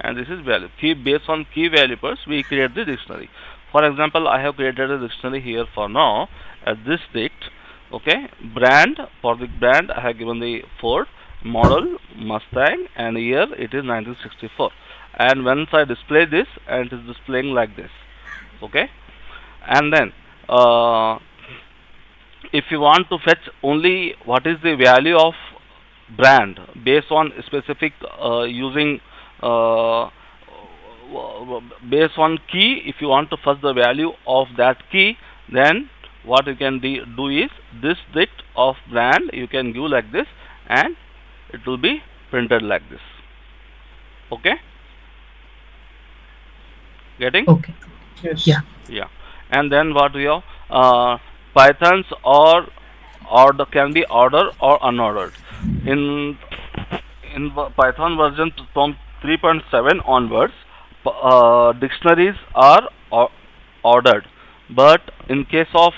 and this is value. Key based on key value pairs we create the dictionary. For example, I have created a dictionary here for now as district. Okay, brand, for the brand I have given the Ford, model Mustang, and year it is 1964. And once I display this, and it is displaying like this. Okay, and then uh, if you want to fetch only what is the value of brand based on specific using uh, based on key, if you want to fetch the value of that key, then what you can do is this bit of brand you can give like this, and it will be printed like this. Okay, getting? Okay. Yes. Yeah. Yeah. And then what we have, pythons or order can be ordered or unordered. In Python version from 3.7 onwards, dictionaries are ordered, but in case of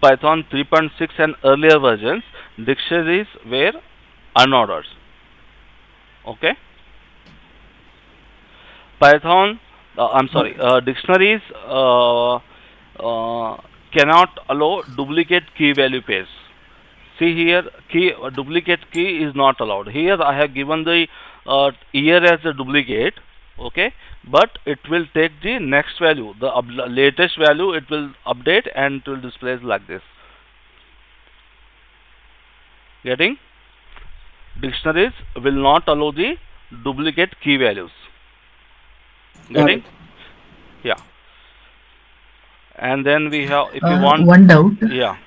Python 3.6 and earlier versions, dictionaries were unordered. Okay, Python, I'm sorry, Okay. dictionaries cannot allow duplicate key value pairs. See here, key duplicate key is not allowed. Here I have given the year as a duplicate, okay, but it will take the next value, the latest value. It will update and it will display like this. Getting? Dictionaries will not allow the duplicate key values. Got Getting? it. Yeah. And then we have, if you want, One doubt. yeah,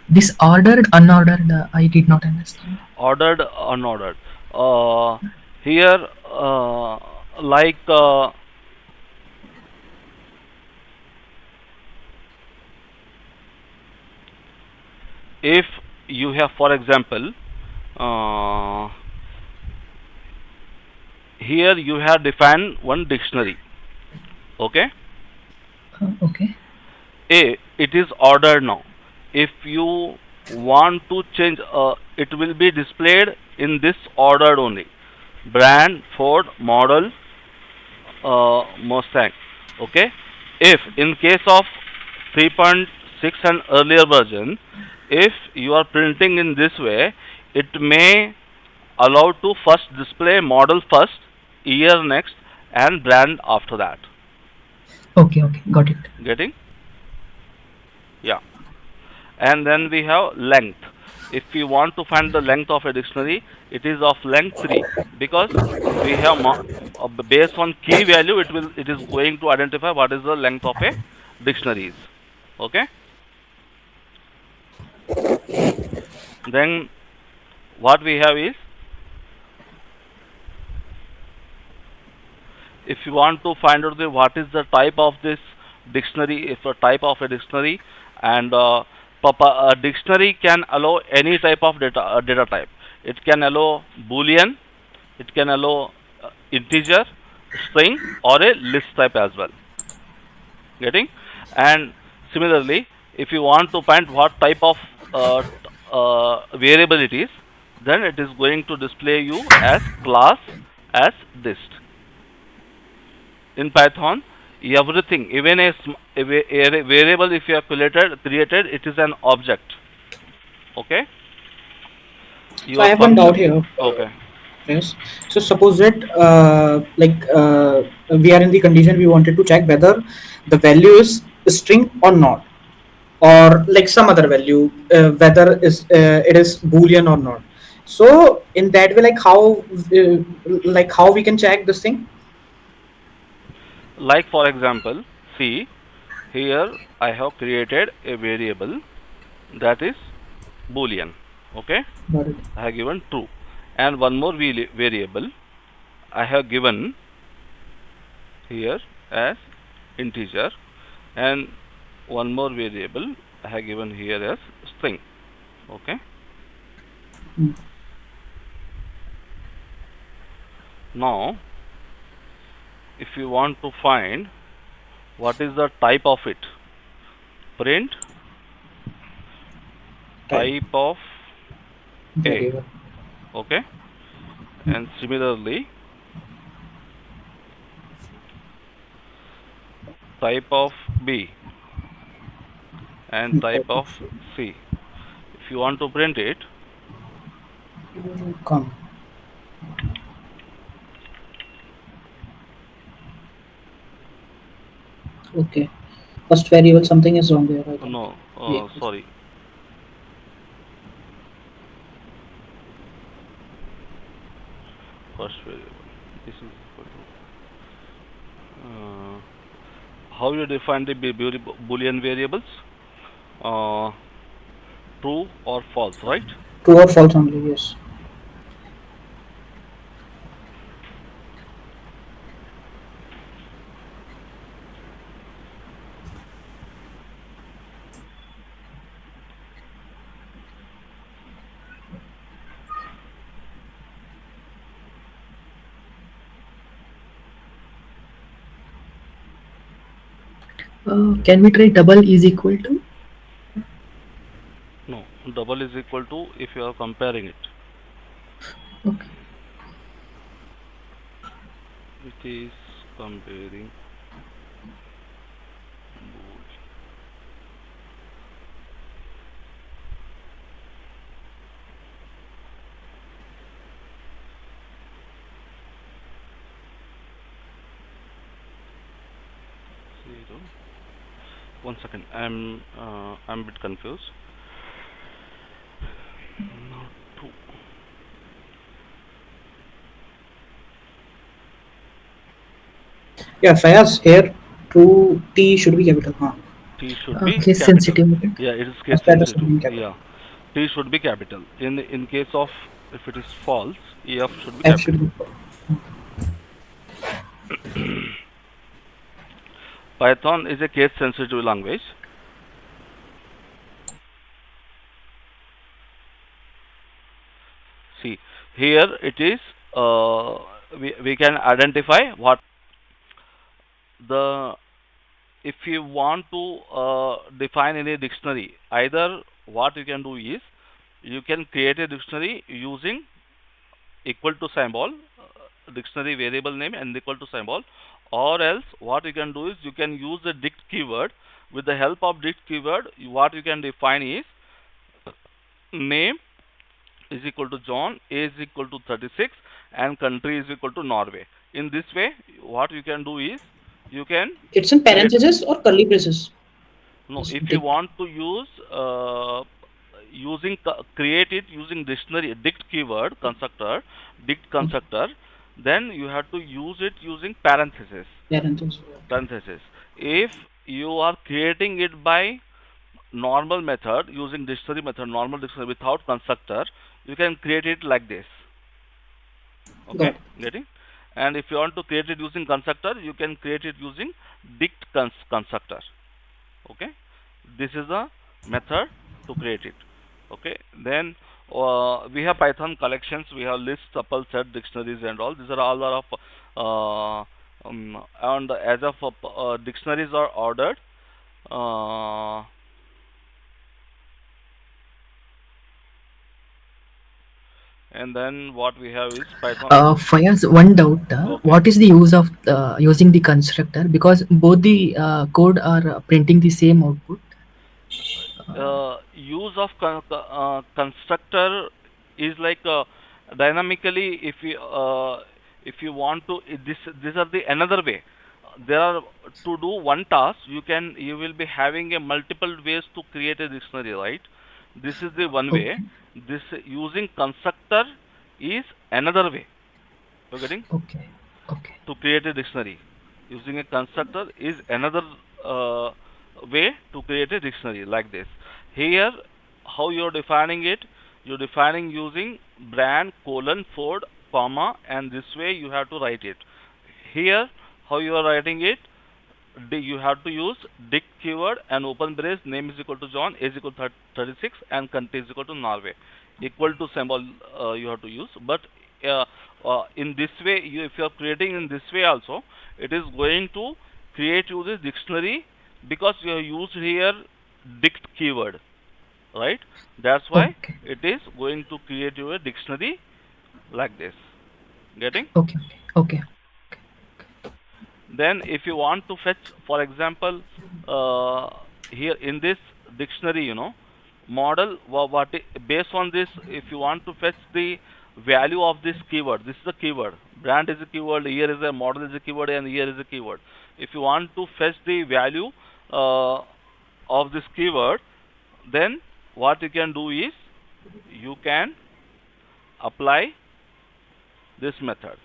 This ordered, unordered, I did not understand. ordered, unordered. Uh, Here, like if you have, for example, uh, here you have defined one dictionary. Okay, Okay. it is ordered now. If you want to change, it will be displayed in this ordered only. Brand, Ford, model, Mustang. Okay. If in case of 3.6 and earlier version, if you are printing in this way, it may allow to first display model first, year next, and brand after that. Okay. Okay. Got it. Getting? Yeah. And then we have length. If we want to find the length of a dictionary, it is of length 3, because we have based on key value, it is going to identify what is the length of a dictionary is. Okay. Then what we have is, if you want to find out the what is the type of this dictionary, if a type of a dictionary, and a dictionary can allow any type of data type. It can allow boolean, it can allow integer, string, or a list type as well. Getting? And similarly, if you want to find what type of variable it is, then it is going to display you as class, as list. In Python, everything, even a variable, if you have created, it is an object. Okay, you So I are have one familiar. doubt here. Okay, Yes. So suppose that we are in the condition we wanted to check whether the value is string or not, or like some other value, whether is it is boolean or not. So in that way, like how we can check this thing? like for example, see here I have created a variable that is boolean. Okay, Got it. I have given true, and one more variable I have given here as integer, and one more variable I have given here as string. Okay, Mm. now if you want to find what is the type of it, print Type type of a. variable. Okay, and similarly type of B, and type Type of of C. If you want to print it, come. Okay. First variable, something is wrong there, I think. no, Yeah. sorry, first variable. This is equal to how you define the Boolean variables? Uh, True or false, right? True or false only, yes. Can we try double is equal to? No, double is equal to if you are comparing it. Okay. It is comparing bool. 0. 1 second. I'm a bit confused. Not true. Yeah, Fayaz, here true T should be capital. Huh. T should be Case capital. sensitive, I think. Yeah, it is case As status should sensitive. be capital. Yeah, T should be capital. In case of if it is false, F should be F should capital. be. Python is a case sensitive language. See, here it is. We can identify what the if you want to define any dictionary, either what you can do is you can create a dictionary using equal to symbol, dictionary variable name and equal to symbol, or else what you can do is you can use the dict keyword. With the help of dict keyword, what you can define is name is equal to John, age is equal to 36, and country is equal to Norway. In this way, what you can do is you can It's in create. parentheses or curly braces. No, This if you dict. want to use create it using dictionary dict keyword constructor, dict Okay. constructor, then you have to use it using parentheses. Parentheses. Okay. Parentheses. If you are creating it by normal method using dictionary method, normal dictionary without constructor, you can create it like this. Okay, Got it. getting? And if you want to create it using constructor, you can create it using dict constructor. Okay, this is the method to create it. Okay, then we have Python collections, we have list, tuple, set, dictionaries and all. These are all are of and as of dictionaries are ordered, uh, and then what we have is Python. Fires one doubt. Okay. What is the use of using the constructor? Because both the code are printing the same output. Use of constructor is like dynamically if you want to this these are the another way. There are to do one task you will be having a multiple ways to create a dictionary, right? This is the one way. Okay. This using constructor is another way. You getting? Okay. Okay. To create a dictionary using a constructor is another uh, way to create a dictionary like this. Here, how you're defining it? You're defining using brand colon Ford comma, and this way you have to write it. Here, how you are writing it? You have to use dict keyword and open brace, name is equal to John, age equal to 36, and country is equal to Norway. Equal to symbol you have to use. But uh, in this way, if you are creating in this way also, it is going to create you this dictionary because you have used here dict keyword, right? That's why Okay. it is going to create you a dictionary like this. Getting? Okay. Okay. Then if you want to fetch, for example, uh, here in this dictionary, model, based on this, if you want to fetch the value of this keyword, this is a keyword, brand is a keyword, year is a, model is a keyword, and year is a keyword. If you want to fetch the value uh, of this keyword, then what you can do is you can apply this method.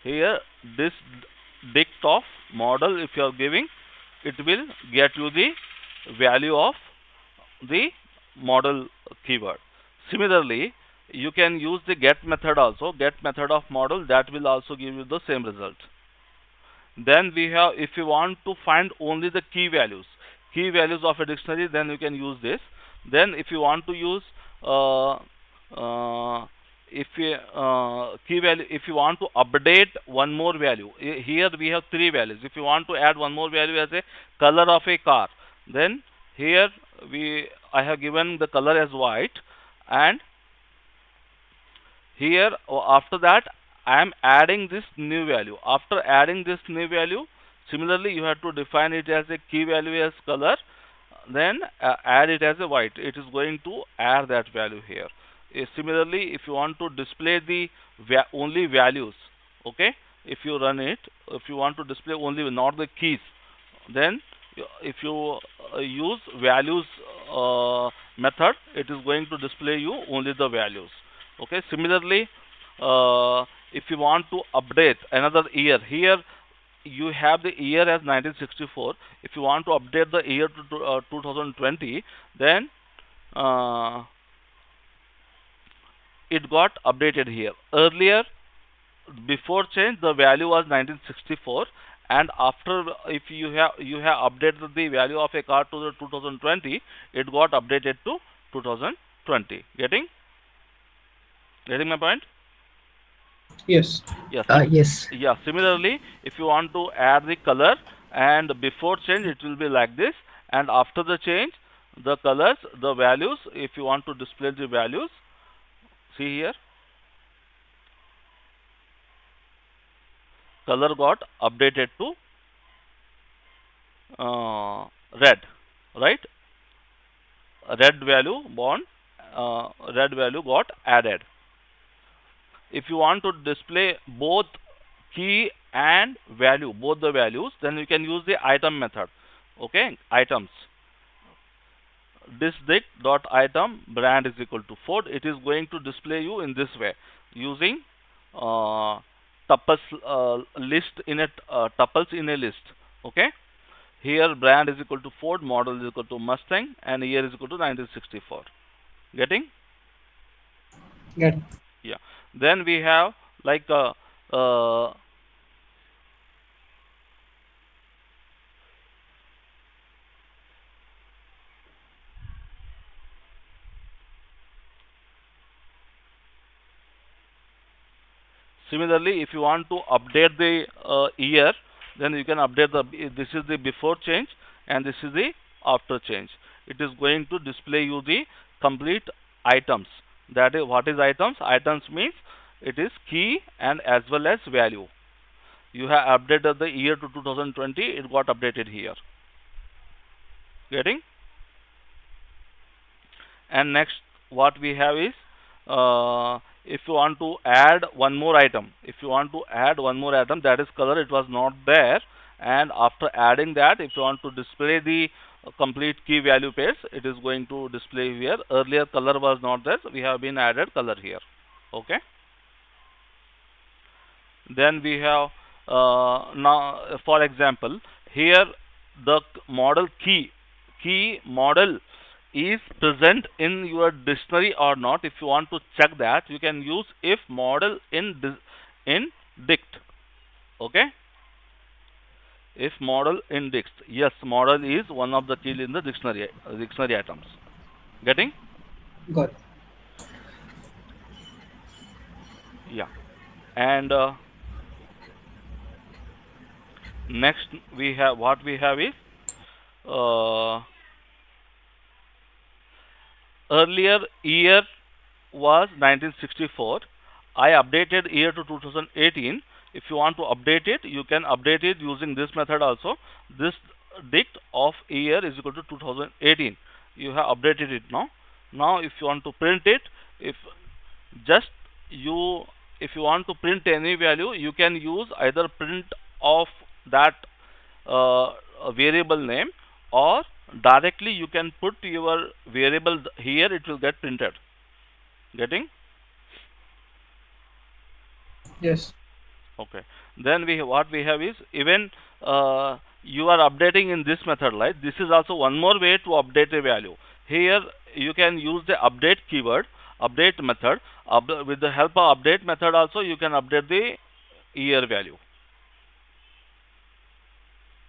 Here, this dict of model, if you are giving, it will get you the value of the model keyword. Similarly, you can use the get method also, get method of model, that will also give you the same result. Then we have, if you want to find only the key values of a dictionary, then you can use this. Then if you want to use uh, if you key value, if you want to update one more value, here we have three values. If you want to add one more value as a color of a car, then here I have given the color as white, and here after that I am adding this new value. After adding this new value, similarly you have to define it as a key value as color, then add it as a white. It is going to add that value here. Similarly, if you want to display the only values, okay, if you run it, if you want to display only, not the keys, then if you use values method, it is going to display you only the values. Okay. Similarly, if you want to update another year, here you have the year as 1964. If you want to update the year to 2020, then uh, it got updated here. Earlier, before change, the value was 1964, and after, if you have updated the value of a car to the 2020, it got updated to 2020. Getting my point? Yes. Yes. Yes. Yeah. Similarly, if you want to add the color, and before change it will be like this, and after the change, the colors, the values. If you want to display the values, see here, color got updated to red, right? Red value bond, red value got added. If you want to display both key and value, both the values, then you can use the item method. Okay, items. This dict dot item brand is equal to Ford. It is going to display you in this way using uh, tuples list in a tuples in a list. Okay. Here brand is equal to Ford, model is equal to Mustang, and year is equal to 1964. Getting? Get. Yeah. Then we have like similarly, if you want to update the year, then you can update the, this is the before change and this is the after change. It is going to display you the complete items. That is, what is items? Items means it is key and as well as value. You have updated the year to 2020, it got updated here. Getting? And next what we have is, if you want to add one more item, that is color, it was not there, and after adding that, if you want to display the complete key value pairs, it is going to display here. Earlier color was not there, so we have been added color here. Okay. Then we have now, for example, here the model key model is present in your dictionary or not. If you want to check that, you can use if model in dict. Okay. If model in dict, yes, model is one of the key in the dictionary items. Getting? Got it. Yeah. And next we have, what we have is, uh, earlier year was 1964. I updated year to 2018, If you want to update it, you can update it using this method also. This dict of year is equal to 2018. You have updated it now. Now if you want to print it, if just you if you want to print any value, you can use either print of that variable name, or directly you can put your variable here, it will get printed. Getting? Yes. Okay. Then what we have is, even you are updating in this method, right? This is also one more way to update a value. Here you can use the update keyword, update method. With the help of update method also, you can update the year value.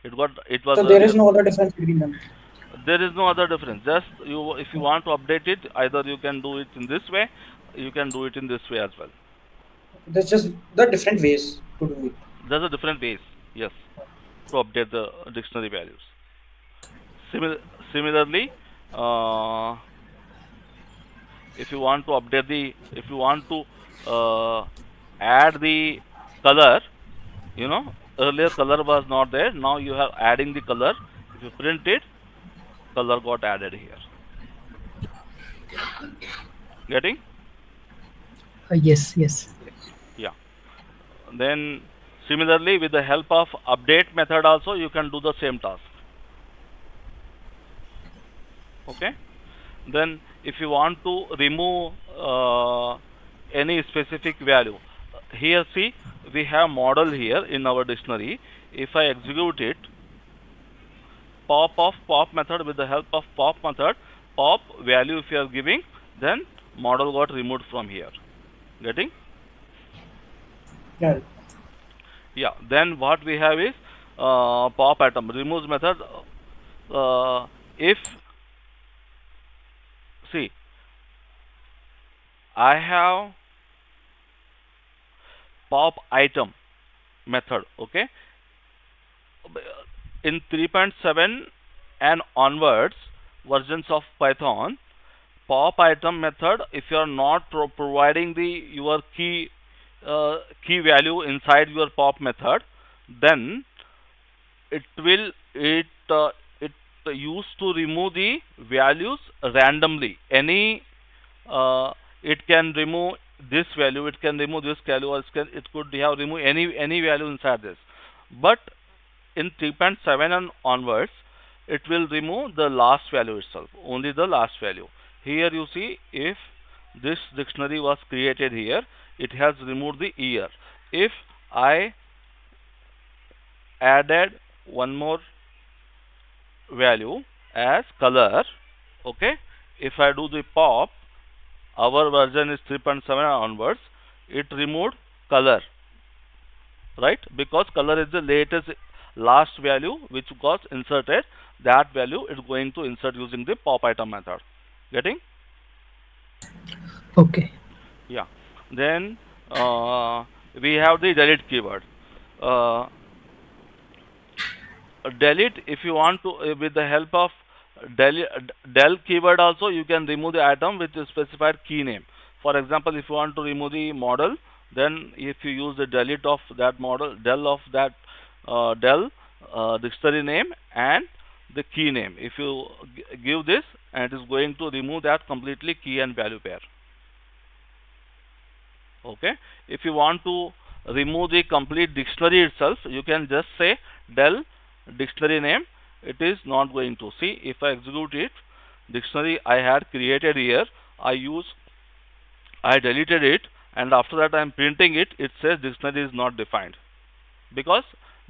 It was So there earlier. is no other difference between them. There is no other difference. Just you, if you want to update it, either you can do it in this way, you can do it in this way as well. There's just the different ways to do it. There's a different ways, yes, to update the dictionary values. Simil- Similarly, uh, if you want to update if you want to add the color, earlier color was not there. Now you are adding the color. If you print it, color got added here. Getting? Yes, yes. Yeah. Then similarly, with the help of update method also, you can do the same task. Okay. Then if you want to remove any specific value, here see, we have model here in our dictionary. If I execute it, pop method, with the help of pop method, pop value if you are giving, then model got removed from here. Getting? Yeah. Yeah. Then what we have is pop atom removes method. If see, I have pop item method. Okay. In 3.7 and onwards versions of Python, pop item method, if you are not providing the your key value inside your pop method, then it used to remove the values randomly. Any it can remove this value, it can remove this value, or it could have remove any value inside this. But in 3.7 and onwards, it will remove the last value itself, only the last value. Here you see, if this dictionary was created here, it has removed the year. If I added one more value as color, okay, if I do the pop, our version is 3.7 onwards, it removed color, right? Because color is the latest last value which got inserted. That value is going to insert using the pop item method. Getting? Okay. Yeah. Then we have the delete keyword. uh, Delete, if you want to, with the help of del keyword also, you can remove the item with a specified key name. For example, if you want to remove the model, then if you use the delete of that model, del of that del dictionary name and the key name, if you give this, and it is going to remove that completely key and value pair. Okay. If you want to remove the complete dictionary itself, you can just say del dictionary name. It is not going to see. If I execute it, dictionary I had created here, I deleted it, and after that I am printing it, it says dictionary is not defined, because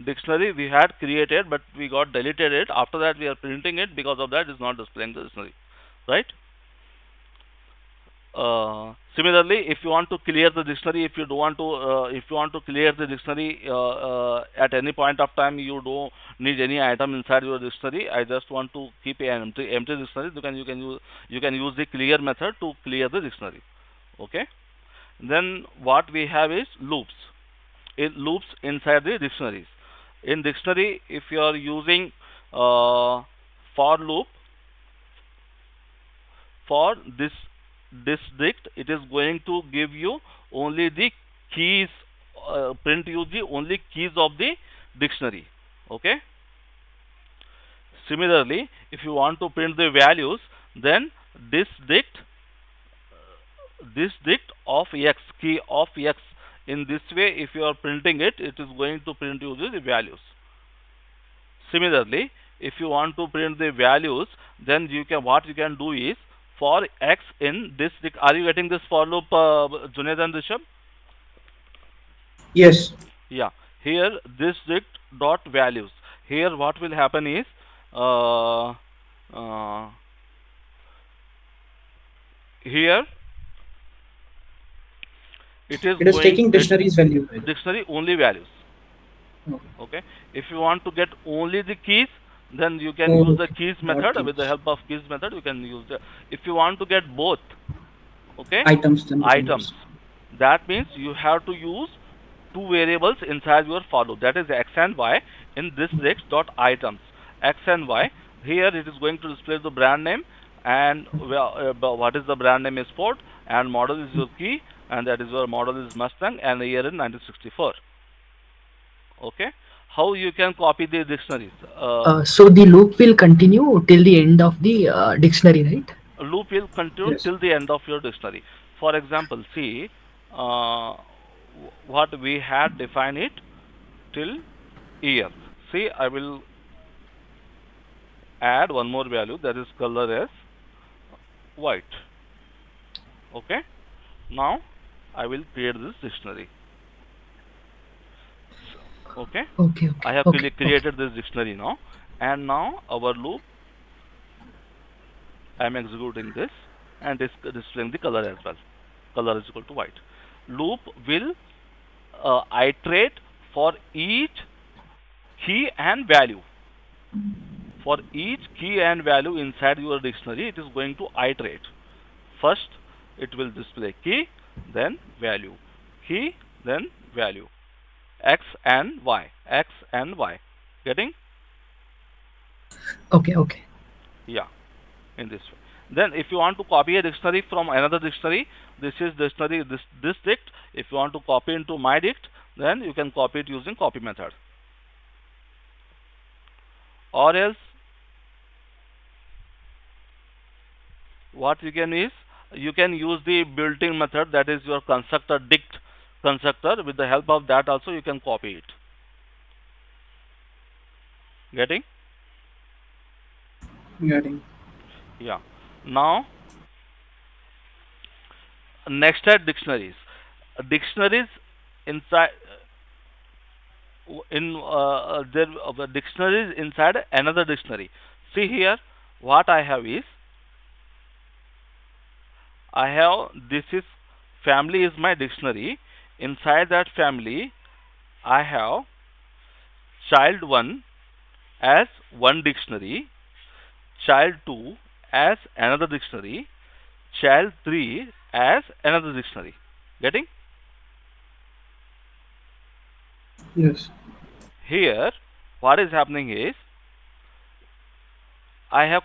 dictionary we had created but we got deleted it. After that we are printing it, because of that is not displaying the dictionary, right? Similarly, if you want to clear the dictionary, if you want to clear the dictionary at any point of time, you don't need any item inside your dictionary. I just want to keep an empty dictionary. You can use the clear method to clear the dictionary. Okay. Then what we have is loops. Loops inside the dictionaries. In dictionary, if you are using for loop, for this district, it is going to give you only the keys print you the only keys of the dictionary. Okay. Similarly, if you want to print the values, then this dict this dict of x, key of x. In this way, if you are printing it, it is going to print you the values. Similarly, if you want to print the values, then you can what you can do is for x in this dict. Are you getting this for loop, Junaid and Rishabh? Yes, Yeah. Here this dict dot values. Here what will happen is uh, uh, here it is it is going taking it dictionary's value. dictionary only values. Okay. Okay. If you want to get only the keys, then you can use the Okay. keys Not method. With the keys. help of keys method, you can use the. If you want to get both, okay, Items, then we can items, use. that means you have to use two variables inside your for loop, that is x and y. In this text dot items, x and y. Here it is going to display the brand name, and what is the brand name is Ford, and model is your key, and that is your model is Mustang, and the year in 1964. Okay. How you can copy the dictionaries? So the loop will continue till the end of the dictionary, right? Loop will continue Yes. till the end of your dictionary. For example, see uh, what we had defined it till year. See, I will add one more value, that is color as white. Okay. Now I will create this dictionary. Okay. Okay, okay, I have okay, okay. created this dictionary now, and now our loop, I am executing this and displaying the color as well. Color is equal to white. Loop will iterate for each key and value. For each key and value inside your dictionary, it is going to iterate. First, it will display key, then value. Key, then value. X and Y. X and Y. Getting? Okay, okay. Yeah, in this way. Then, if you want to copy a dictionary from another dictionary, this is dictionary, this dict. If you want to copy into my dict, then you can copy it using copy method. Or else, what you can is you can use the built-in method, that is your constructor dict constructor. With the help of that also you can copy it. Getting? Getting. Yeah. Now, next at dictionaries. Dictionaries inside in there dictionaries inside another dictionary. See here, what I have is I have this is family is my dictionary. Inside that family, I have child 1 as one dictionary, child 2 as another dictionary, child 3 as another dictionary. Getting? Yes. Here, what is happening is I have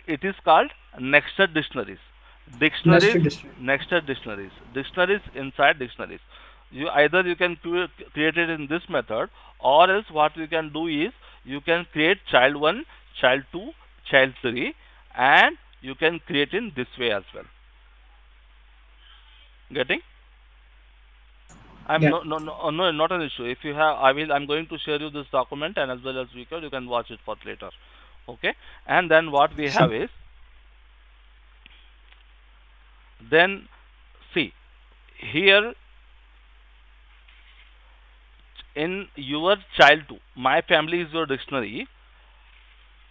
it is called nested dictionaries. Dictionaries, Nested dictionary. nested dictionaries. Dictionaries inside dictionaries. You either you can create it in this method, or else what you can do is you can create child 1, child 2, child 3, and you can create in this way as well. Getting? I'm Yeah. no, not an issue. If you have, I'm going to share you this document, and as well as you can watch it for later. Okay. And then what we Sure. have is, then see here in your child 2, my family is your dictionary,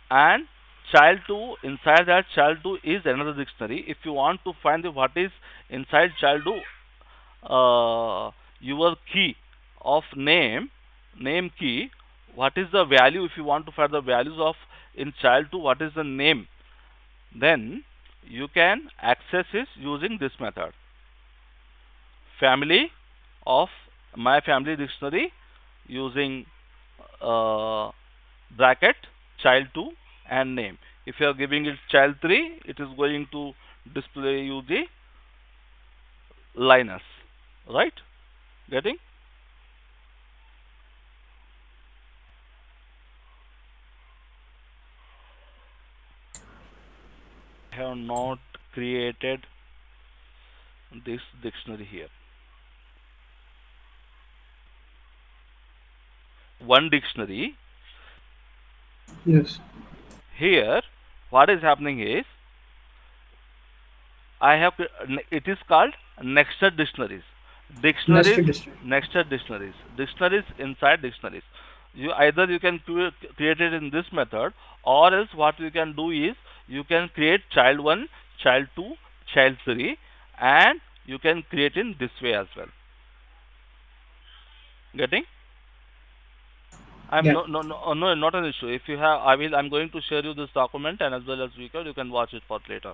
and child 2, inside that child 2 is another dictionary. If you want to find what is inside child 2, your key of name key, what is the value? If you want to find the values of in child 2, what is the name, then you can access it using this method. Family of my family dictionary using uh, bracket child 2 and name. If you are giving it child 3, it is going to display you the Linus, right? Getting? not created this dictionary here. One dictionary. Yes. Here, what is happening is I have it is called nested dictionaries. Dictionaries, Nested district. nested dictionaries. Dictionaries inside dictionaries. You can create it in this method, or else what you can do is you can create child one, child two, child three, and you can create in this way as well. Getting? I'm Yeah. no, not an issue. If you have, I'm going to share you this document, and as well as you can watch it for later.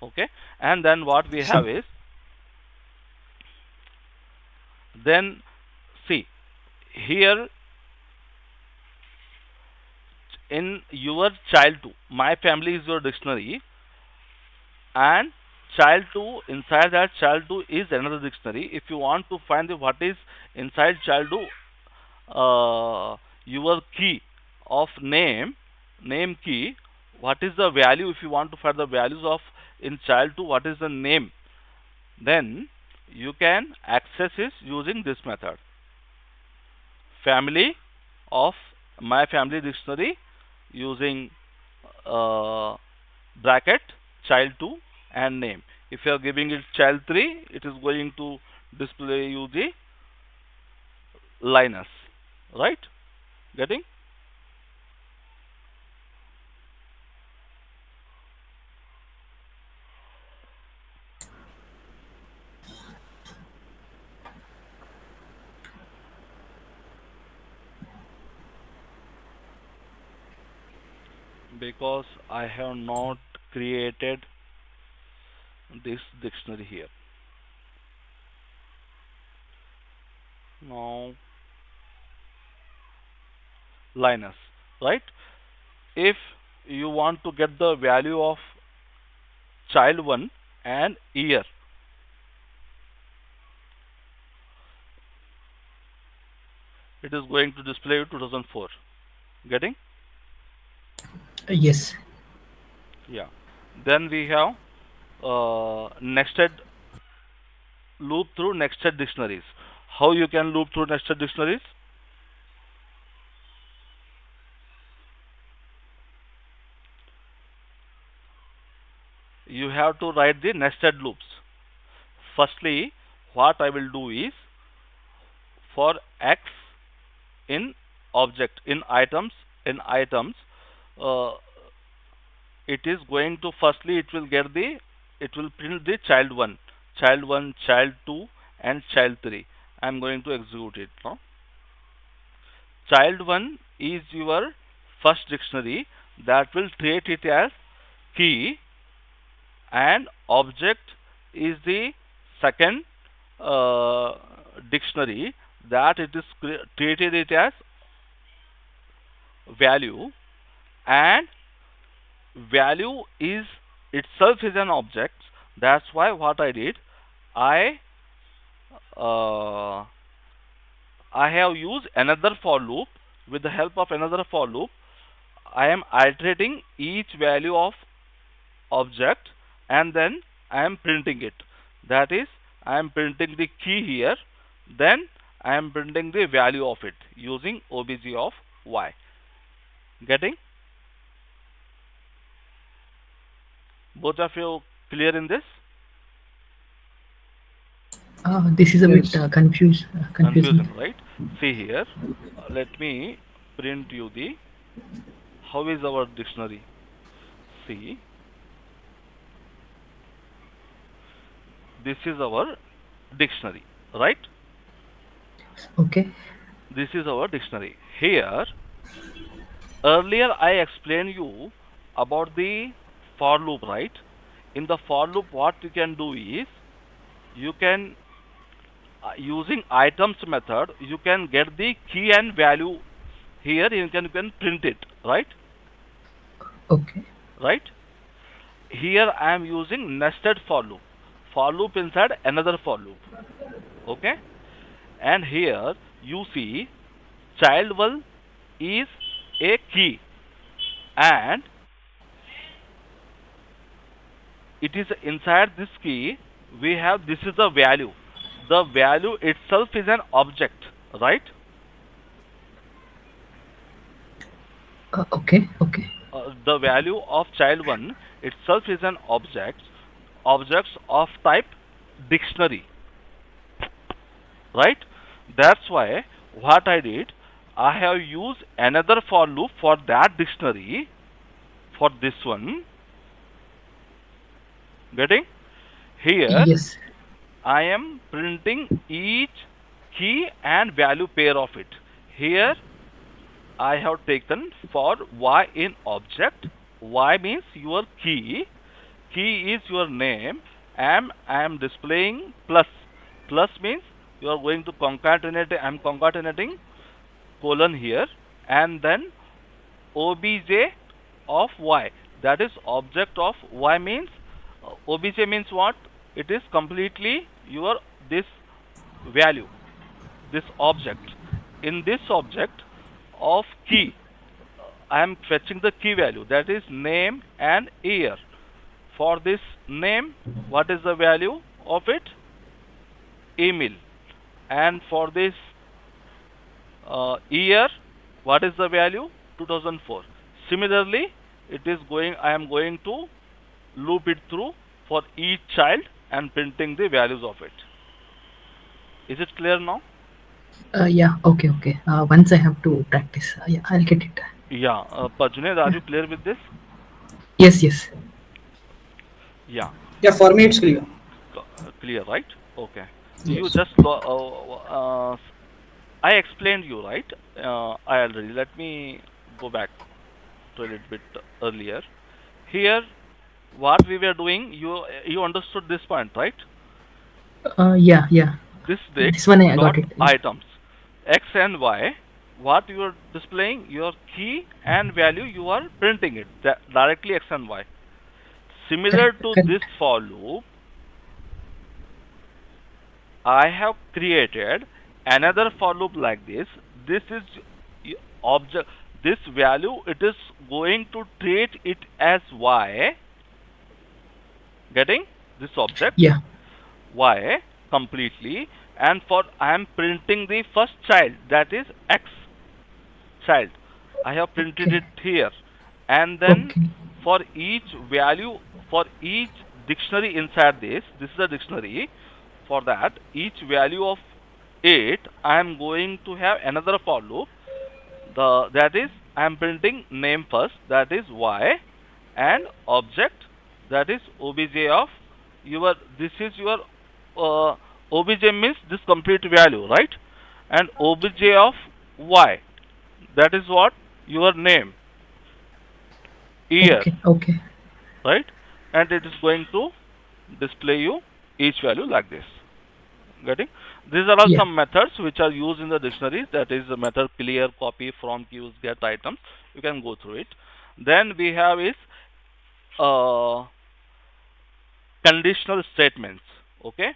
Okay, and then what we Sure. have is, then see here in your child 2, my family is your dictionary, and child 2, inside that child 2 is another dictionary. If you want to find what is inside child 2, your key of name key, what is the value? If you want to find the values of in child 2, what is the name, then you can access it using this method. Family of my family dictionary, using uh, bracket child 2 and name. If you are giving it child 3, it is going to display you the Linus, right? Getting? Because I have not created this dictionary here. Now Linus, right? If you want to get the value of child 1 and year, it is going to display you 2004. Getting? Yes. Yeah. Then we have nested loop through nested dictionaries. How you can loop through nested dictionaries? You have to write the nested loops. Firstly, what I will do is, for x in object in items, uh, it is going to, firstly it will print the child 1, child 2, and child 3. I am going to execute it now. Child 1 is your first dictionary, that will treat it as key, and object is the second uh, dictionary, that it is treated it as value, and value is itself is an object. That's why what I did, I uh, I have used another for loop. With the help of another for loop, I am iterating each value of object, and then I am printing it. That is, I am printing the key here, then I am printing the value of it using obj of y. Getting? Both of you clear in this? This is a bit Yes. confusing. Confusing, right? See here, let me print you the how is our dictionary. See, this is our dictionary, right? Okay. This is our dictionary. Here, earlier I explained you about the for loop, right? In the for loop, what you can do is, you can using items method, you can get the key and value. Here you can print it, right? Okay. Right? Here I am using nested for loop inside another for loop. Okay, and here you see child 1 is a key, and it is inside this key. We have, this is the value. The value itself is an object, right? Okay, okay. The value of child 1 itself is an objects of type dictionary, right? That's why what I did, I have used another for loop for that dictionary, for this one. Getting? Here Yes. I am printing each key and value pair of it. Here I have taken for y in object. Y means your key. Key is your name. I am displaying plus. Plus means you are going to concatenate. I am concatenating colon here, and then obj of y. That is object of y means, obj means what? It is completely your this value, this object. In this object of key, I am fetching the key value, that is name and year. For this name, what is the value of it? Email. And for this year, what is the value? 2004. Similarly, it is going, I am going to loop it through for each child and printing the values of it. Is it clear now? Yeah, okay, okay. Once I have to practice. Yeah, I'll get it. Yeah, but Junaid, are Yeah. you clear with this? Yes, yes. Yeah, Yeah, for me it's clear. clear, right? Okay. You Yes. just I explained you, right? I already. Let me go back to a little bit earlier. Here, what we were doing, you understood this point, right? Yeah, yeah. District, This one I got dot it. Yeah. items, x and y. What you are displaying, your key and value, you are printing it directly x and y. Similar Correct, to this correct. for loop, I have created another for loop like this. This is object. This value, it is going to treat it as y. Getting this object Yeah. y completely, and for I am printing the first child, that is x child. I have printed Okay. it here, and then Okay. for each value, for each dictionary inside this is a dictionary. For that, each value of it, I am going to have another for loop. That is, I am printing name first, that is y, and object, that is obj of your. This is your obj means this complete value, right? And obj of y, that is what? Your name, year, Okay. Okay. right? And it is going to display you each value like this. Getting? These are all Yeah. some methods which are used in the dictionaries. That is the method clear, copy, from, queues, get items. You can go through it. Then we have is uh, conditional statements. Okay,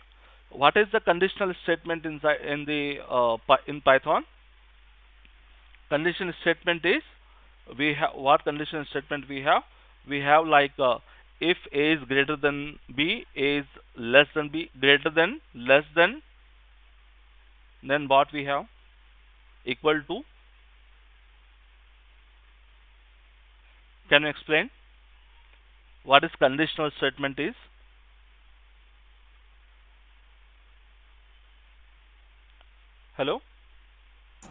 what is the conditional statement inside in the in Python? Condition statement is, we have what condition statement we have? We have like if a is greater than b, a is less than b, greater than, less than, then what we have? Equal to. Can you explain what is conditional statement is? Hello?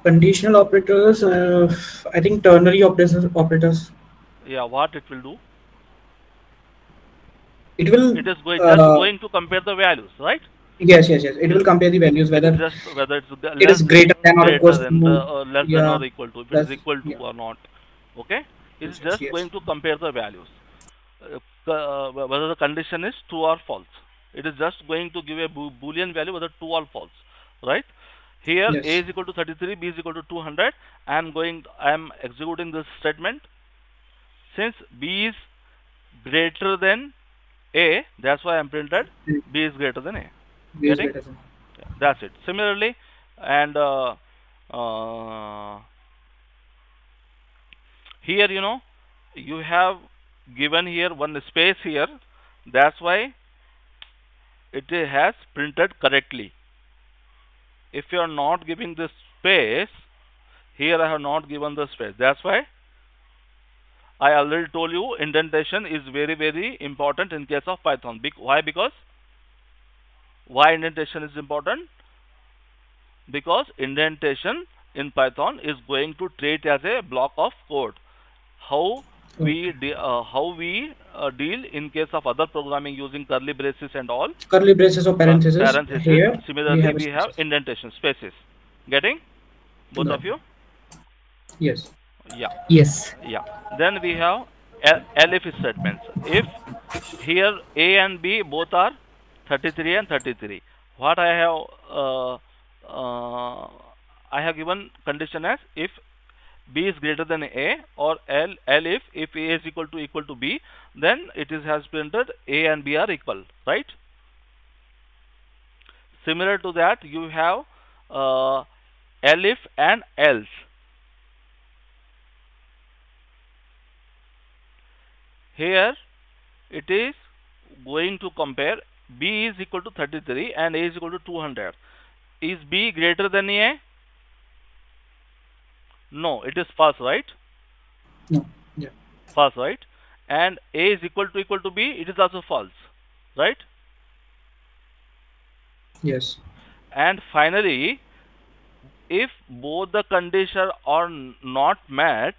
Conditional operators, I think ternary operators. Yeah, what it will do? It will, It is just uh, going to compare the values, right? yes, yes, yes. It It, will compare the values it is whether just whether it's it less, is greater than or greater equals than, to, less than yeah, or equal to. If it is plus, equal to yeah, or not, okay? It is yes, yes, just yes. going to compare the values, whether the condition is true or false. It is just going to give a boolean value whether true or false, right? Here a Yes. is equal to 33, b is equal to 200. I am executing this statement. Since b is greater than a, that's why I am printed Mm, b is greater than a. B is Getting? greater than. Yeah, that's it. Similarly, and uh, here, you have given here one space here. That's why it has printed correctly. If you are not giving this space, here I have not given the space. That's why I already told you indentation is very very important in case of Python. Why? Because why indentation is important? Because indentation in Python is going to treat as a block of code. How we Okay. deal in case of other programming using curly braces and all, Curly braces or parentheses. parentheses. Here we Similarly, have we have spaces. indentation spaces. Getting both Good. of you? Yes. Yeah, Yes. yeah. Then we have elif statements. If here A and B both are 33 and 33, what I have given condition as if B is greater than A, or L if A is equal to B, then it is has printed A and B are equal, right? Similar to that, you have elif and else. Here it is going to compare B is equal to 33 and A is equal to 200. Is B greater than A? No, it is false, right? No. Yeah. False, right? And A is equal to B, it is also false, right? Yes. And finally, if both the conditions are not met,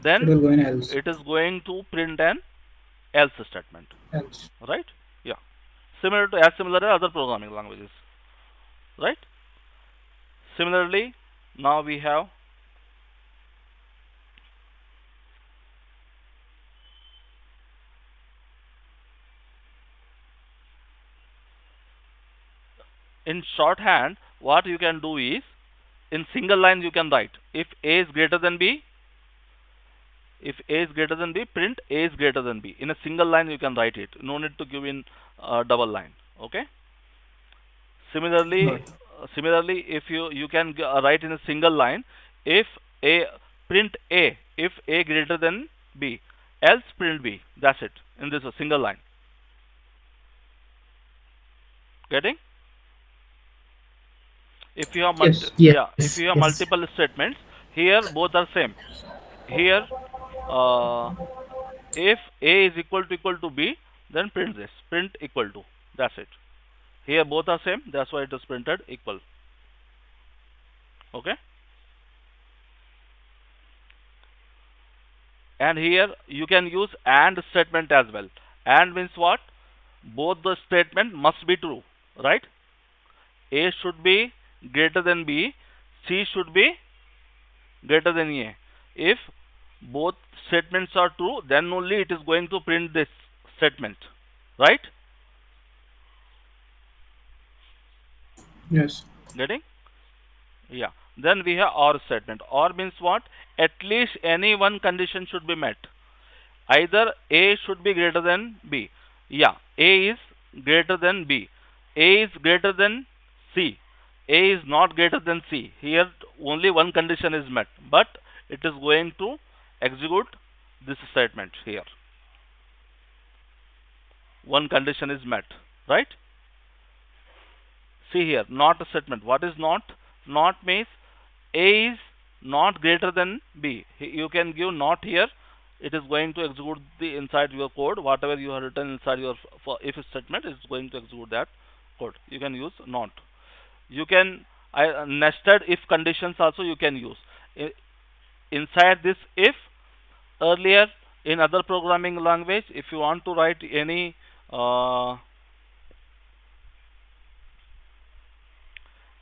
It then will go in else. it is going to print an else statement, Else. right? Yeah, similar to other programming languages, right? Similarly, now we have in shorthand, what you can do is in single line you can write if A is greater than B. If A is greater than B, print A is greater than B. In a single line you can write it. No need to give in double line. Okay. Good. Similarly, if you can write in a single line, if A, print A if A greater than B, else print B. That's it. In this a single line. Getting? If you have Yes. if Yes. you have Yes. multiple statements, here both are same. Here, uh, if A is equal to B, then print this. Print equal to. That's it. Here both are same. That's why it is printed equal. Okay. And here you can use AND statement as well. AND means what? Both the statement must be true, right? A should be greater than B, C should be greater than A. If both statements are true, then only it is going to print this statement, right? Yes. Getting? Yeah. Then we have OR statement. OR means what? At least any one condition should be met. Either A should be greater than B. Yeah, A is greater than B. A is greater than C. A is not greater than C. Here only one condition is met, but it is going to execute this statement here. One condition is met, right? See here, not a statement. What is not? Not means A is not greater than B. You can give not here. It is going to execute the inside your code. Whatever you have written inside your for if statement is going to execute that code. You can use not. You can nested if conditions also you can use. Inside this if, earlier in other programming language, if you want to write uh,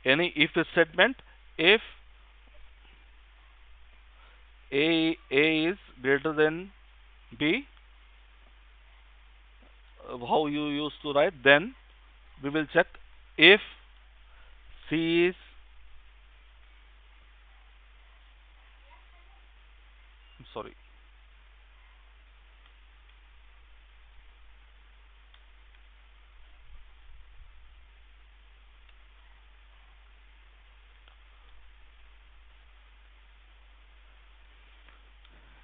any if statement, if A is greater than B, how you used to write, then we will check if C is, sorry,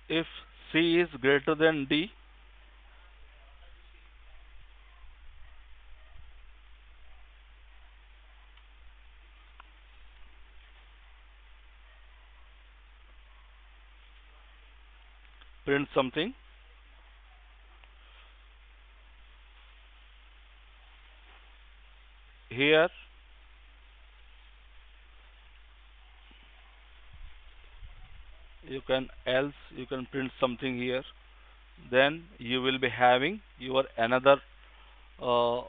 if C is greater than D, print something here. You can else you can print something here. Then you will be having your another uh,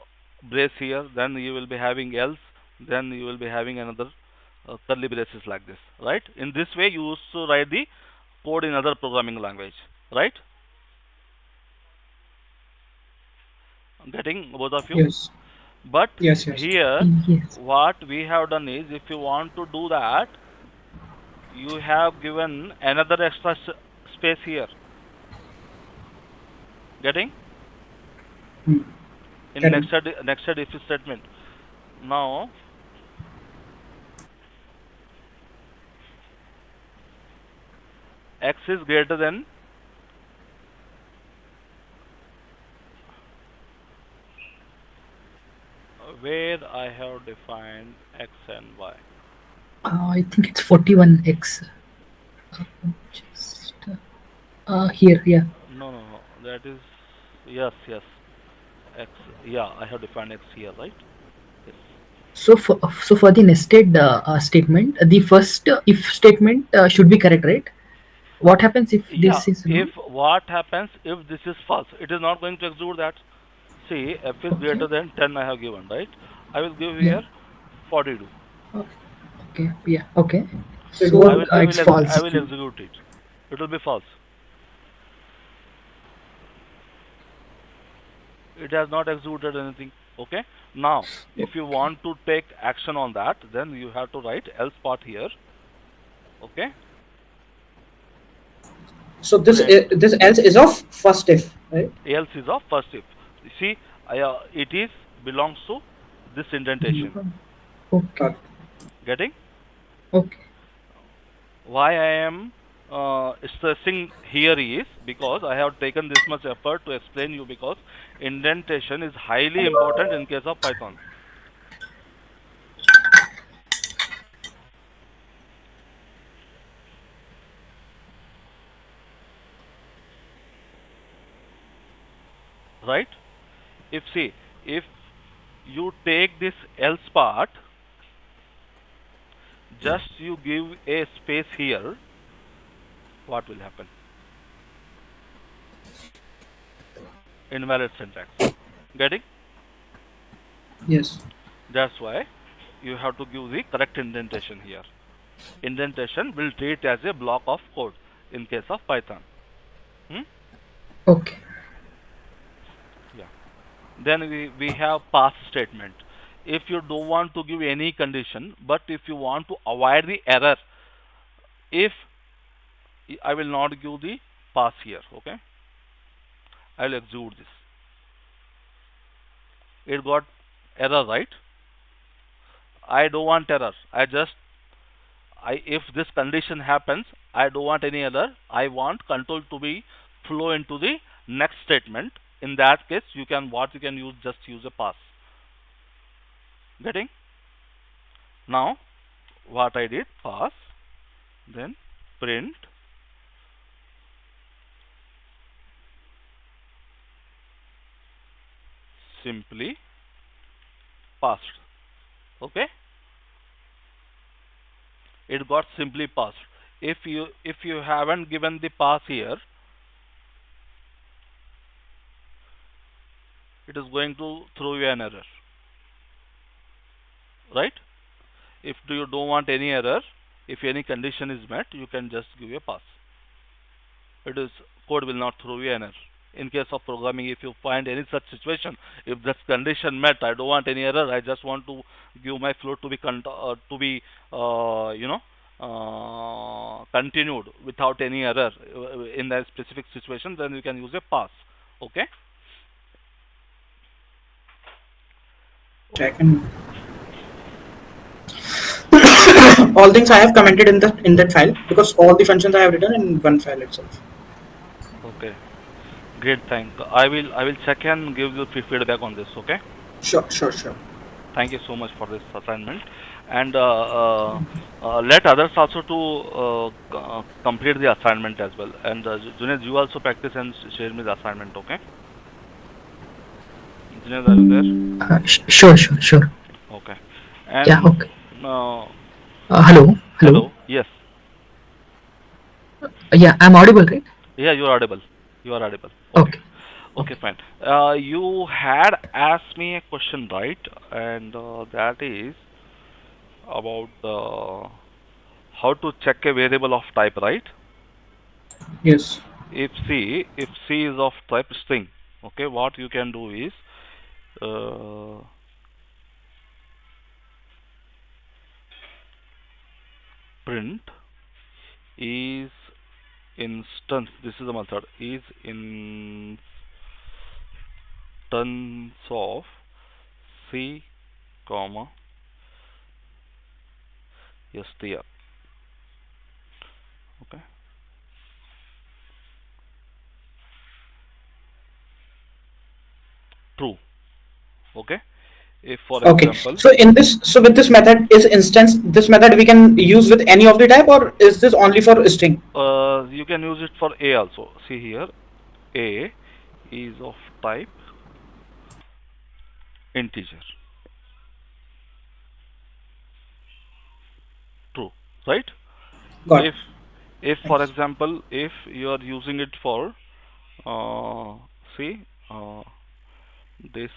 brace here. Then you will be having else. Then you will be having another curly braces like this, right? In this way you used to write the code in other programming language, right? Getting both of you? Yes. But Yes. Yes. here Yes. what we have done is, if you want to do that, you have given another extra space here. Getting? Hmm. In Getting. nested if statement. Now x is greater than, where I have defined x and y. I think it's 41x. Just here, yeah. No, no, no. That is, yes, yes. X. Yeah, I have defined x here, right? Yes. So for the nested statement, the first if statement should be correct, right? What happens if Yeah. this is If wrong? what happens if this is false, it is not going to execute that. See, f is Okay. greater than 10 I have given, right? I will give Yeah. here 42. Okay. Yeah. Okay. So it I So won't. will I it's will I false. will execute it. It will be false. It has not executed anything. Okay. Now, if you want to take action on that, then you have to write else part here. Okay. So Print this else is of first if, right? else is of first if. You see, it is belongs to this indentation. Okay. Got it. Getting? Okay. Why I am stressing here is because I have taken this much effort to explain you, because indentation is highly important in case of Python, right? If see, if you take this else part, just you give a space here, what will happen? Invalid syntax. Getting? Yes. That's why you have to give the correct indentation here. Indentation will treat as a block of code in case of Python. Hmm? Okay. Yeah. Then we have pass statement. If you don't want to give any condition, but if you want to avoid the error, if I will not give the pass here, okay, I will execute this. It got error, right? I don't want error. If this condition happens, I don't want any error. I want control to be flow into the next statement. In that case, you can use, just use a pass. Getting? Now what I did, pass, then print simply passed. Okay, it got simply passed. If you haven't given the pass here, it is going to throw you an error, right? If you don't want any error, if any condition is met, you can just give a pass. It is code will not throw you an error. In case of programming, if you find any such situation, if this condition met, I don't want any error, I just want to give my flow to be continued without any error in that specific situation, then you can use a pass. Okay. I can. All things I have commented in that file because all the functions I have written in one file itself. Okay, great. I will check and give you feedback on this. Okay. Sure. Sure. Sure. Thank you so much for this assignment. and let others also to complete the assignment as well. And Junaid, you also practice and share me the assignment, okay? Junaid, are you there? Sure, sure, sure. Okay. Yeah, And okay. uh, Hello, hello. hello, yes, Yeah, I'm audible, right? yeah, you are audible. You are audible. Okay, Okay, okay, okay. fine. You had asked me a question, right? And that is about how to check a variable of type, right? Yes. If C is of type string, okay, what you can do is uh, print is instance. This is the method is instance of C, comma str. Okay, true. Okay, if for Okay. example, So in this, so with this method is instance, this method we can use with any of the type, or is this only for string? you can use it for A also. See here, A is of type integer. True, right? Got it. If for Thanks. example, if you are using it for uh, see this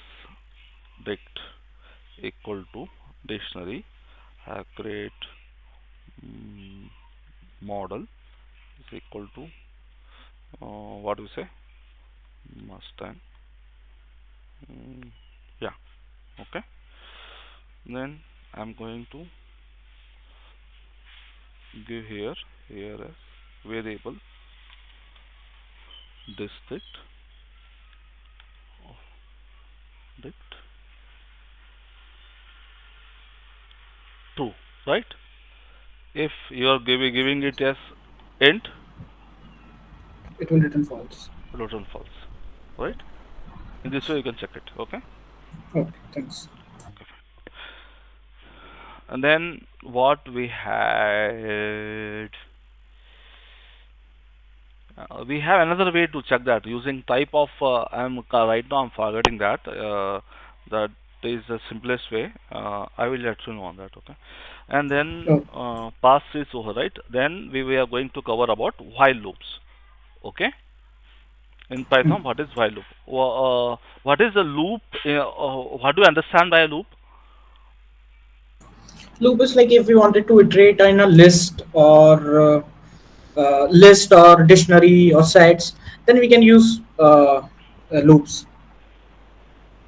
dict equal to dictionary create mm, model is equal to what do you say Mustang, mm, yeah, okay, then I'm going to give here as variable district of dict true, right? If you are giving it as int, It will return false. return false, right? In this way you can check it, okay? Okay. Thanks. Okay, fine. And then what we had, we have another way to check that using type of. Right now I'm forgetting that. That is the simplest way. I will let you know on that. Okay. And then Oh, pass is over, right? Then we are going to cover about while loops. Okay. In mm. Python, what is while loop? What is a loop? What do you understand by a loop? Loop is like if we wanted to iterate in a list or dictionary or sets, then we can use loops.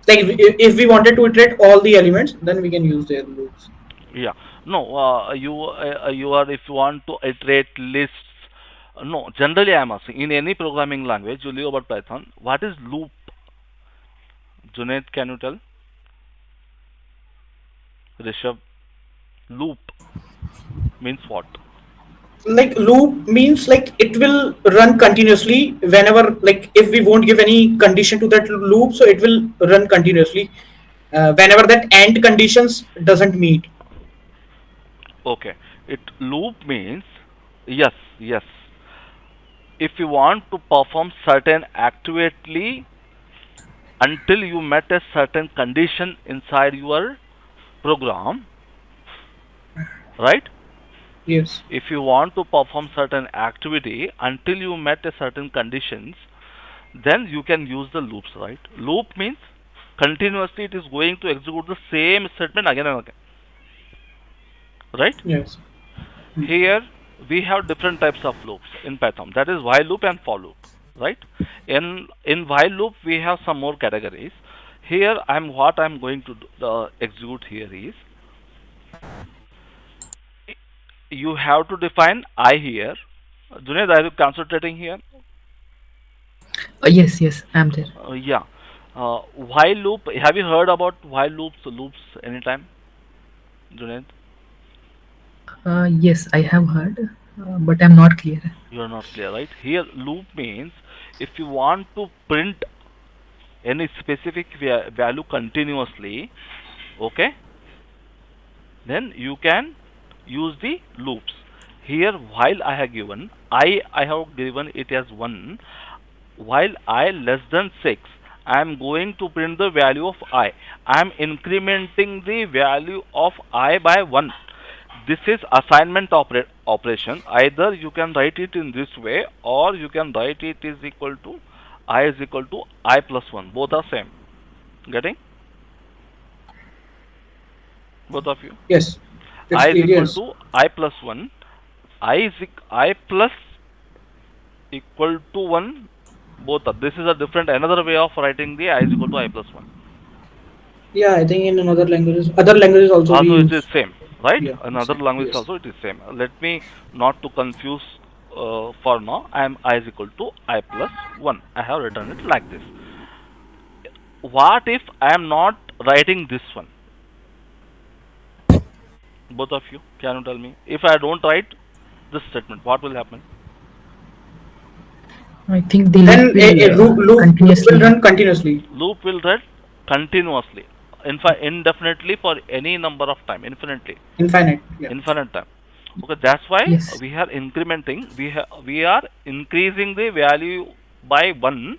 Like if we wanted to iterate all the elements, then we can use their loops. Yeah. No, you are if you want to iterate lists. No, generally I am asking in any programming language, you leave about Python. What is loop? Junaid, can you tell? Rishabh, loop means what? Like loop means like it will run continuously whenever, like if we won't give any condition to that loop, so it will run continuously whenever that end conditions doesn't meet. Okay. It loop means yes, yes. If you want to perform certain activity until you met a certain condition inside your program, right? Yes. If you want to perform certain activity until you met a certain conditions, then you can use the loops, right? Loop means continuously it is going to execute the same statement again and again, right? Yes. Hmm. Here we have different types of loops in Python, that is while loop and for loop, right? In while loop we have some more categories. Here I'm going to execute here is you have to define I here. Junaid, are you concentrating here? Yes, yes, I'm there. Yeah. While loop. Have you heard about while loops anytime, Junaid? Yes, I have heard, but I'm not clear. You are not clear, right? Here, loop means if you want to print any specific value continuously, okay, then you can use the loops. Here, while I have given it as 1, while I less than 6, I am going to print the value of I. I am incrementing the value of I by 1. This is assignment operation. Either you can write it in this way, or you can write it is equal to I is equal to I plus 1. Both are same. Getting? Both of you? Yes, it's I is clear. equal Yes. to I plus 1. I plus equal to 1. Both are. This is a different another way of writing the I is equal to I plus 1. Yeah, I think in another languages, other languages also we Also it is use. same, right? Yeah, Another same. language Yes. also it is same. Let me not to confuse for now. I am I is equal to I plus 1. I have written it like this. What if I am not writing this one? Both of you, can you tell me? If I don't write this statement, what will happen? I think the Then loop will loop will continuously. run continuously, Loop will run continuously, in fact, indefinitely for any number of time, infinitely, infinite. Yeah. infinite time. Okay, that's why Yes. we are incrementing. We are increasing the value by 1,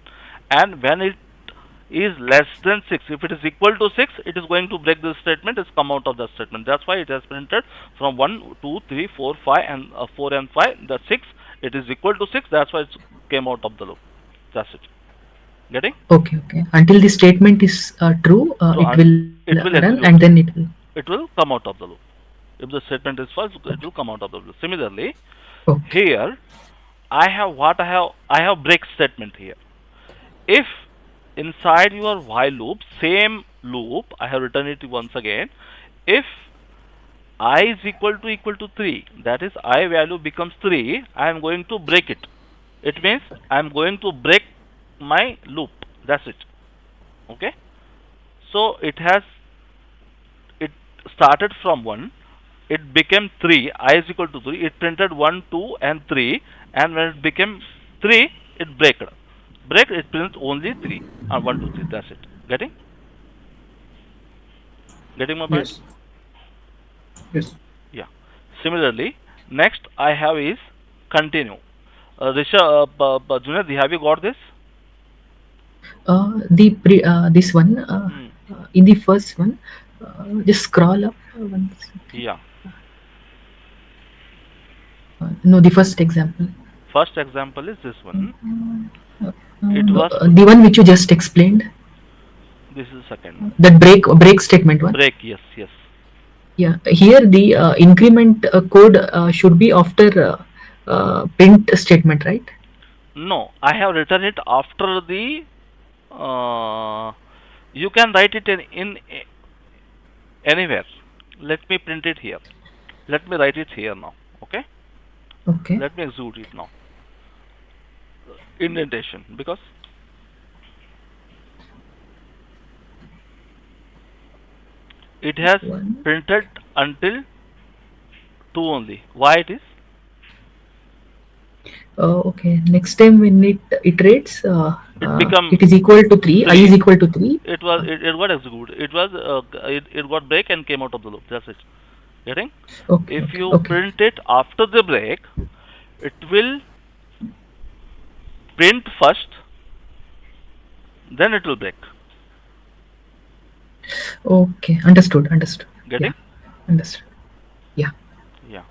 and when it is less than 6, if it is equal to 6, it is going to break this statement. It's come out of the statement. That's why it has printed from 1, 2, 3, 4, 5, and 4 and 5. The 6, it is equal to 6. That's why it came out of the loop. That's it. Getting? Okay. Okay. Until the statement is true, So it will it run will and then execute. it will. It will come out of the loop. If the statement is false, it will come out of the loop. Similarly, Okay. here I have break statement here. If inside your while loop, same loop, I have written it once again. If I is equal to 3, that is I value becomes 3, I am going to break it. It means I am going to break my loop. That's it. Okay. So it started from 1, it became 3, I is equal to 3, it printed 1, 2 and 3, and when it became 3, it break, it prints only 3 and 1, 2, 3. That's it. Getting my point? Yes. Yes. Yeah. Similarly, next I have is continue. Risha, Junaid, have you got this? This one, Hmm. in the first one, just scroll up one second. Yeah. No, the first example. First example is this one. It No, was the one which you just explained, this is the second one. that break statement one. Break. Yes. Yes. Yeah, here the increment code should be after print statement, right? No, I have written it after the. Uh, you can write it in anywhere. Let me print it here. Let me write it here now. Okay. Okay. Let me execute it now. Indentation, because it has One. printed until 2 only. Why it is? Okay. Next time when it iterates, It become it is equal to 3. I is 3. equal to 3. It got executed. It got break and came out of the loop. That's it. Getting? Okay. If Okay. you Okay. print it after the break, it will print first, then it will break. Okay. Understood. Understood. Yeah. Getting? Understood. Yeah. Yeah.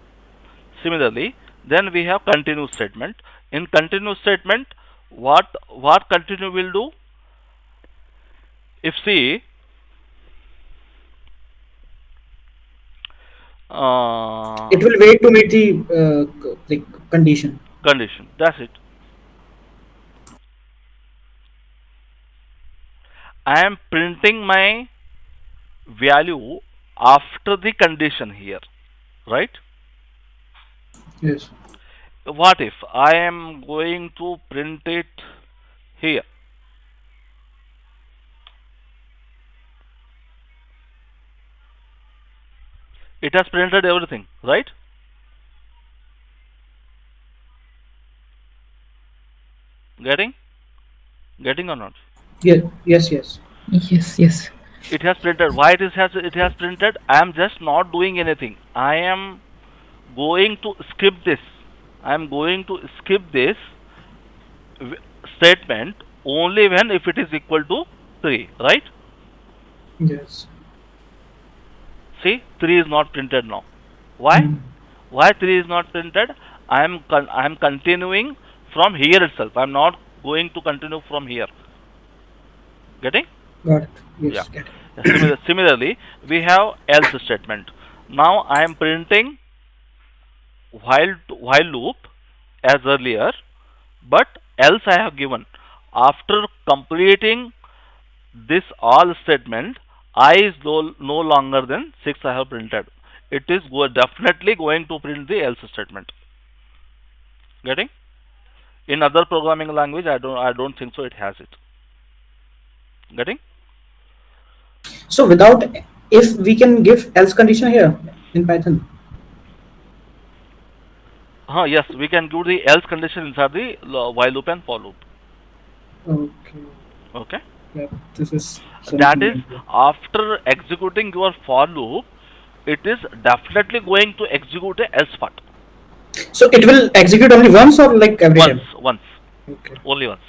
Similarly, then we have continue statement. In continue statement, what continue will do? If see, It uh, will wait to meet the like condition. condition. That's it. I am printing my value after the condition here, right? Yes. What if I am going to print it here? It has printed everything, right? Getting? Getting or not? Yes. Yes. Yes. Yes. Yes. It has printed. Why it has printed? I am just not doing anything. I am going to skip this. I am going to skip this w- statement only when if it is equal to 3, right? Yes. See, 3 is not printed now. Why? Hmm. Why 3 is not printed? I am continuing from here itself. I am not going to continue from here. Getting? Got it. Yeah. Yes. Get it. Yeah, similarly, we have else statement. Now I am printing while loop as earlier, but else I have given. After completing this all statement, I is no longer than 6 I have printed. It is definitely going to print the else statement. Getting? In other programming language, I don't think so. It has it. Getting? So without, if we can give else condition here in Python. Yes, we can do the else condition inside the while loop and for loop. Okay. Okay. Yeah. This is That something is, new. after executing your for loop, it is definitely going to execute a else part. So it will execute only once or like every Once, time? once, Okay. only once.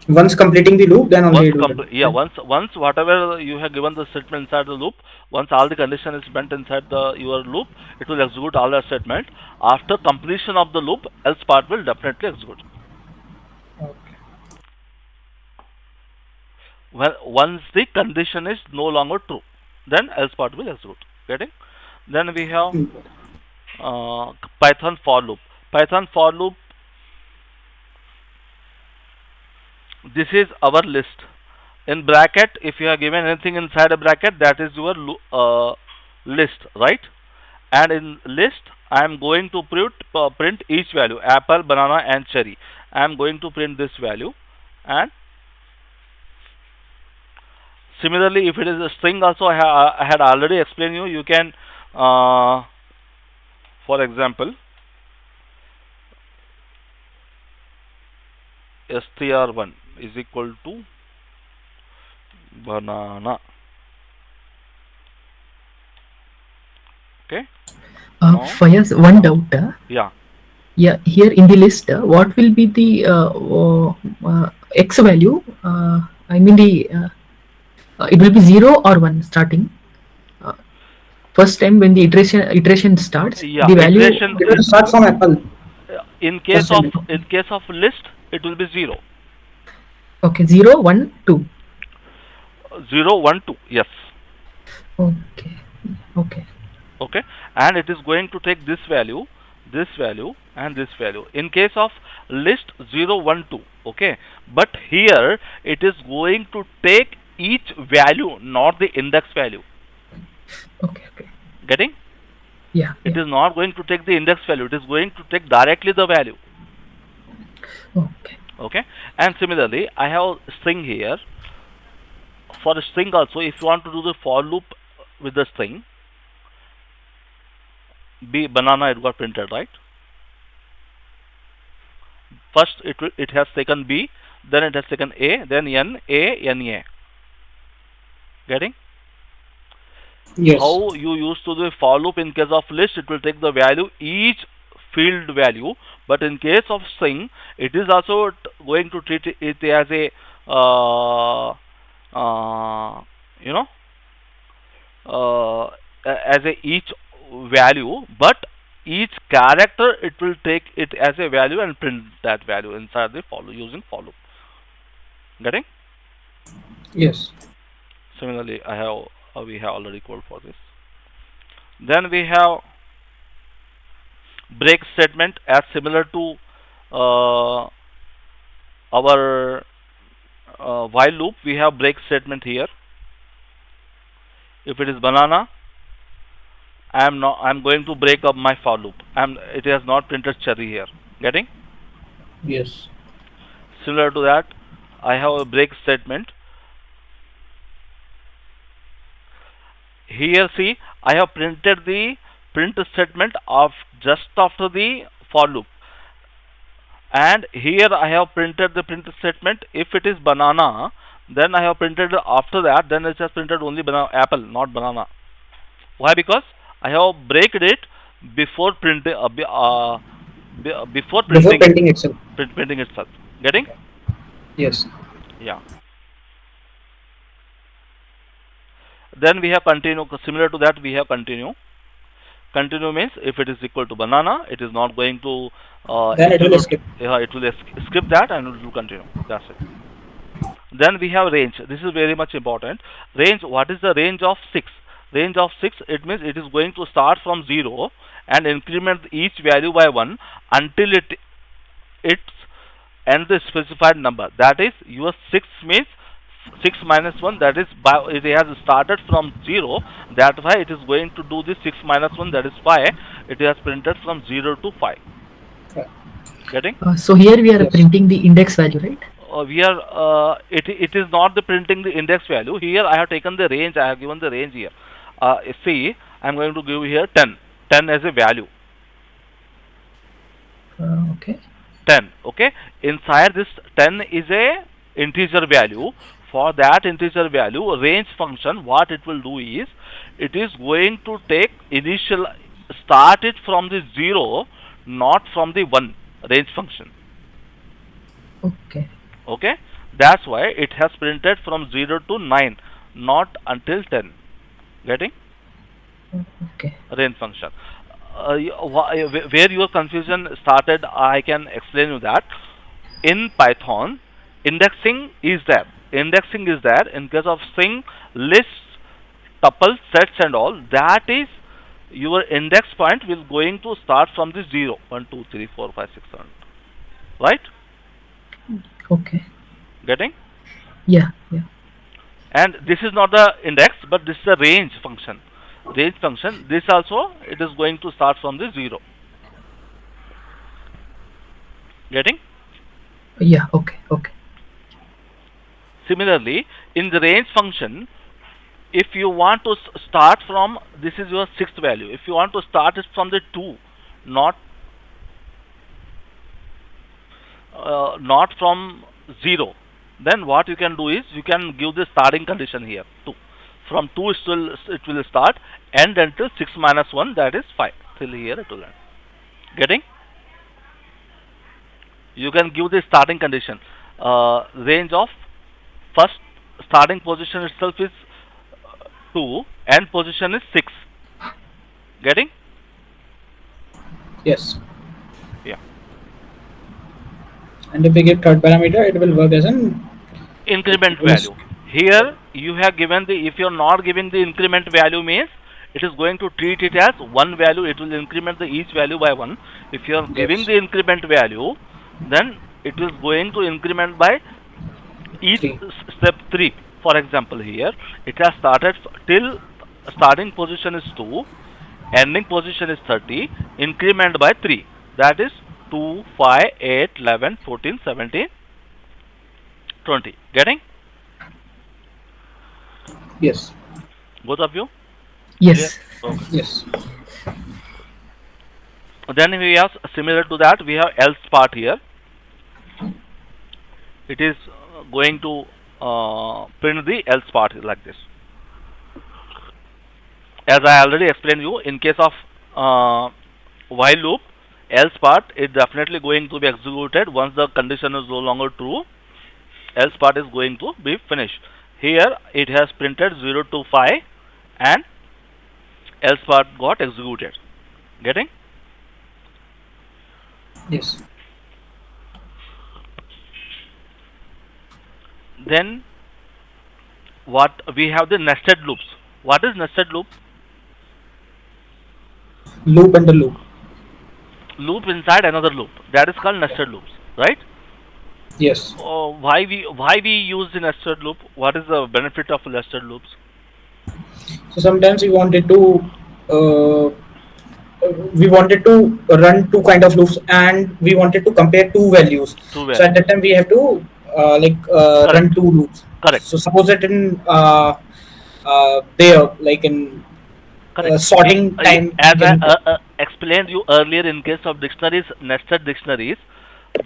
Once completing the loop, then only Once it will run. complete, yeah. Once whatever you have given the statement inside the loop, once all the condition is spent inside the your loop, it will execute all the statement. After completion of the loop, else part will definitely execute. Okay. When once the condition is no longer true, then else part will execute. Getting? Then we have Hmm. uh, Python for loop. Python for loop. This is our list. In bracket, if you have given anything inside a bracket, that is your list, right? And in list, I am going to print each value: apple, banana, and cherry. I am going to print this value. And similarly, if it is a string, also I had already explained you. You can, for example, str1 is equal to banana. Okay. Now, Fires one doubt. yeah, Yeah, here in the list, what will be the x value? I mean the it will be 0 or 1 starting. Uh, First time when the iteration starts, yeah. the value. Iteration It will is start from Apple. in case First of time. list, it will be 0. Okay, 0, 1, 2. 0, 1, 2. Yes. Okay, okay, Okay. And it is going to take this value, and this value. In case of list, 0, 1, 2. Okay. But here it is going to take each value, not the index value. okay, okay. Getting? Yeah, It yeah. is not going to take the index value. It is going to take directly the value. Okay, Okay. And similarly, I have string here. For a string also, if you want to do the for loop with the string, b banana, it got printed, right? First it has taken b, then it has taken a, then n, a, n, a. Getting? Yes. How you used to do for loop in case of list, it will take the value each field value, but in case of string, it is also going to treat it as a uh, uh, you know uh, as a each value, but each character it will take it as a value and print that value inside the follow using for loop. Getting? Yes. Similarly, I have we have already code for this. Then we have break statement as similar to our while loop. We have break statement here. If it is banana, I'm going to break up my for loop. It has not printed cherry here. Getting? Yes. Similar to that, I have a break statement. Here, see, I have printed the print statement of just after the for loop. And here I have printed the print statement. If it is banana, Then I have printed after that. Then it has printed only apple, not banana. Why? Because I have breaked it before printing. Before Before printing it, printing itself. printing itself. Getting? Yes. Yeah. Then we have continue. Similar to that, we have continue. Continue means if it is equal to banana, it is not going to Then it will execute. skip. It will skip that and it will continue. That's it. Then we have range. This is very much important. Range. What is the range of 6? Range of 6. It means it is going to start from 0 and increment each value by 1 until it's and the specified number. That is your 6 means 6 minus 1, that is by it has started from 0. That why it is going to do this 6 minus 1, that is 5. It has printed from 0 to 5. Okay. Getting? So here we are Yes. printing the index value, right? We are it is not the printing the index value. Here I have taken the range. I have given the range here. See, I am going to give here 10. 10 as a value. Okay. 10. Okay, inside this 10 is a integer value. For that integer value, range function, what it will do is it is going to take initial, start it from the 0, not from the 1. Range function. Okay. Okay, that's why it has printed from 0 to 9, not until 10. Getting? Okay. Range function. Where your confusion started, I can explain you that. In Python, indexing is there. Indexing is there in case of string, lists, tuples, sets, and all. That is your index point will going to start from the 0. 1, 2, 3, 4, 5, 6, 7. Right? Okay. Getting? Yeah. Yeah. And this is not the index, but this is the range function. Range function. This also it is going to start from the 0. Getting? Yeah. Okay. Okay. Similarly, in the range function, if you want to start from, this is your sixth value. If you want to start it from the 2, not not from 0, then what you can do is you can give the starting condition here 2. From 2 it will start and until 6 minus 1, that is 5. Till here it will end. Getting? You can give the starting condition. Range of first starting position itself is 2, end position is 6. Getting? Yes. Yeah. And if we give third parameter, it will work as an Increment it will value. Here you have given the, if you are not giving the increment value means it is going to treat it as one value. It will increment the each value by 1. If you are giving yes the increment value, then it is going to increment by each 3. step 3. For example, here it has started till starting position is 2, ending position is 30, increment by 3. That is 2, 5, 8, 11, 14, 17, 20. Getting? Yes. Both of you? Clear? Yes. Okay. Yes. Then we have, similar to that, we have else part here. It is going to print the else part like this. As I already explained you, in case of while loop, else part is definitely going to be executed once the condition is no longer true. Else part is going to be finished. Here it has printed 0 to 5 and else part got executed. Getting? Yes. Then what we have, the nested loops. What is nested loop? Loop and the loop. Loop inside another loop. That is called nested loops, right? Yes. Why we use the nested loop? What is the benefit of nested loops? So sometimes uh, we wanted to run two kind of loops, and we wanted to compare two values. Two So at values. that time we have to run Correct. two loops. Correct. So suppose that in there, like in Correct. sorting time, we As I can. explained you earlier, in case of dictionaries, nested dictionaries,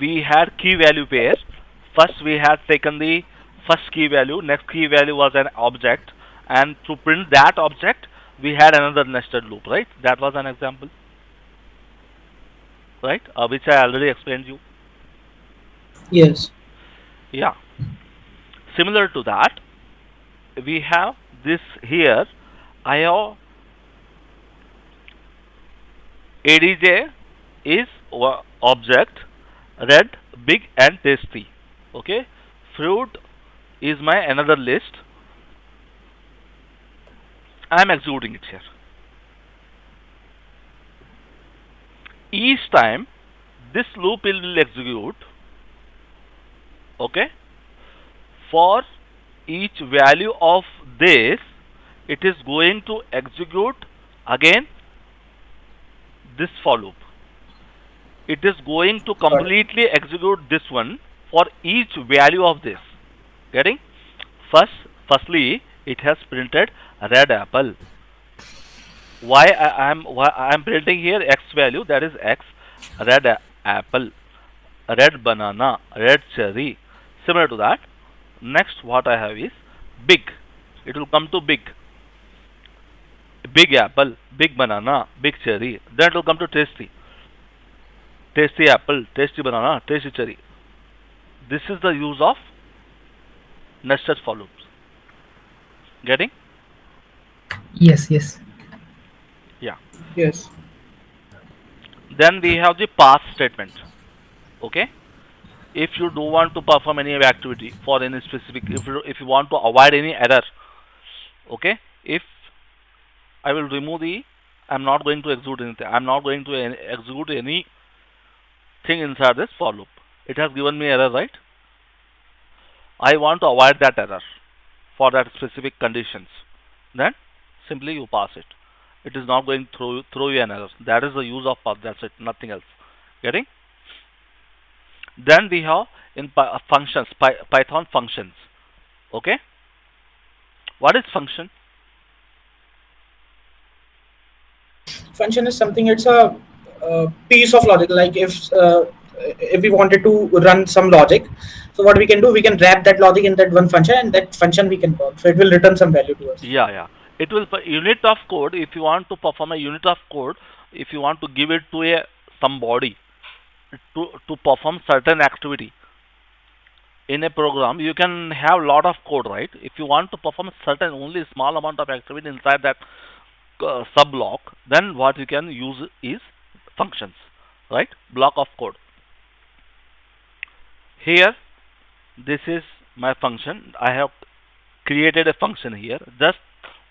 we had key value pair. First, we had taken the First key value, next key value was an object, and to print that object, we had another nested loop, right? That was an example, right? Which I already explained you. Yes. Yeah. Similar to that, we have this here. I have ADJ is object, red, big, and tasty. Okay. Fruit is my another list. I am executing it here. Each time this loop will execute, okay, for each value of this, it is going to execute again this for loop. It is going to Got it. completely execute this one for each value of this. Getting? Firstly, it has printed red apple. Why I am printing here x value, that is x, red apple, red banana, red cherry. Similar to that. Next, what I have is big. It will come to big. Big apple, big banana, big cherry. Then it will come to tasty. Tasty apple, tasty banana, tasty cherry. This is the use of nested for loops. Getting? Yes, yes. Yeah. Yes. Then we have the pass statement. Okay. If you do want to perform any activity for any specific, if you want to avoid any error, okay. If I will remove the, I'm not going to execute anything. I'm not going to execute anything inside this for loop. It has given me error, right? I want to avoid that error for that specific conditions. Then simply you pass it. It is not going to throw you an error. That is the use of pass. That's it. Nothing else. Getting? Then we have in functions, Python functions. Okay. What is function? Function is something. It's a piece of logic. Like if we wanted to run some logic, so what we can do, we can wrap that logic in that one function, and that function we can call. So it will return some value to us. Yeah, yeah. It will unit of code. If you want to perform a unit of code, if you want to give it to a somebody to perform certain activity in a program, you can have lot of code, right? If you want to perform a certain only small amount of activity inside that sub block, then what you can use is functions, right? Block of code. Here, this is my function. I have created a function here. Just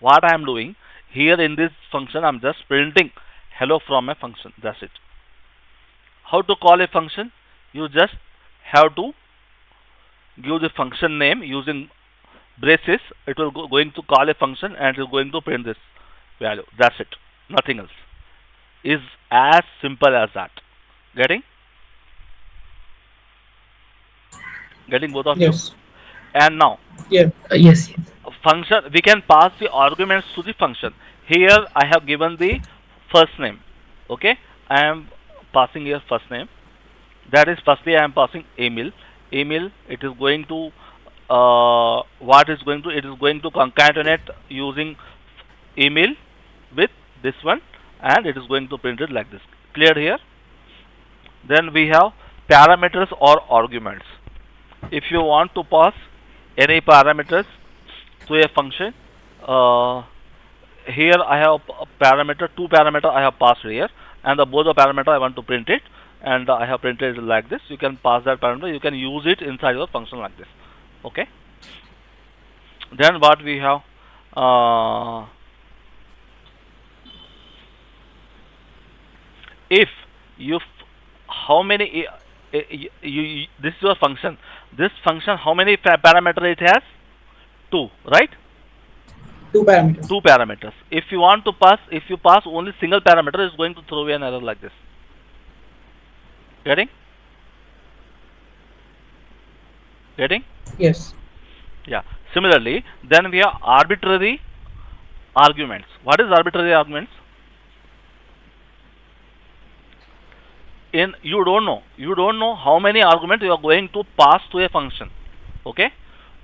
what I am doing here in this function, I'm just printing hello from a function. That's it. How to call a function? You just have to give the function name using braces. It will going to call a function and it is going to print this value. That's it. Nothing else. Is as simple as that. Getting? Getting both of you? Yes. And now Yeah. Yes, yes. function, we can pass the arguments to the function. Here I have given the first name. Okay, I am passing here first name. That is, firstly I am passing Emil. Emil, it is going to what is going to, it is going to concatenate using Emil with this one, and it is going to print it like this. Clear here? Then we have parameters or arguments. If you want to pass any parameters to a function, uh, here I have a parameter, two parameter I have passed here, and the both the parameter I want to print it, and I have printed it like this. You can pass that parameter, you can use it inside your function like this. Okay. Then what we have, uh, if you how many this is your function. This function, how many parameter it has? Two, right? Two parameters. Two parameters. If you want to pass, if you pass only single parameter, it's going to throw you an error like this. Getting? Getting? Yes. Yeah. Similarly, then we have arbitrary arguments. What is arbitrary arguments? You don't know how many arguments you are going to pass to a function. Okay.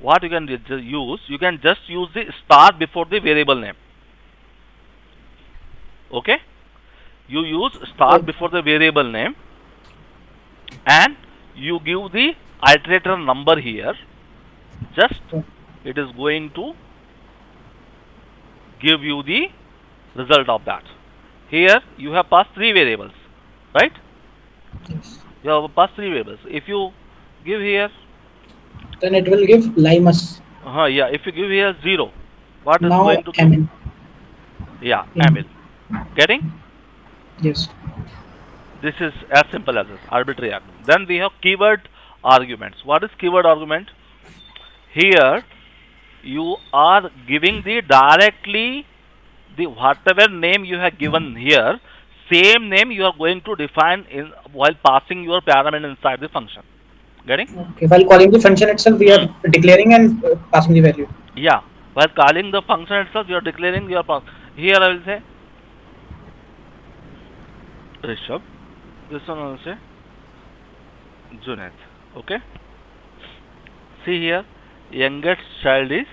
what you can use, you can just use the star before the variable name. Okay, you use star Okay. before the variable name, and you give the iterator number here. Just it is going to give you the result of that. Here you have passed three variables, right? Yes. You have passed three variables. If you give here, Then it will give Limus. yeah, if you give here 0, what is Now going to give? Amin. Yeah, In Emil. Getting? yes. This is as simple as this, arbitrary argument. Then we have keyword arguments. What is keyword argument? Here you are giving the directly the whatever name you have given here, same name you are going to define in while passing your parameter inside the function. Getting? Okay. While calling the function itself, we are Hmm. declaring and passing the value. Yeah. While calling the function itself, you are declaring your here I will say Rishabh. This one I will say Junaid. Okay. See here, youngest child is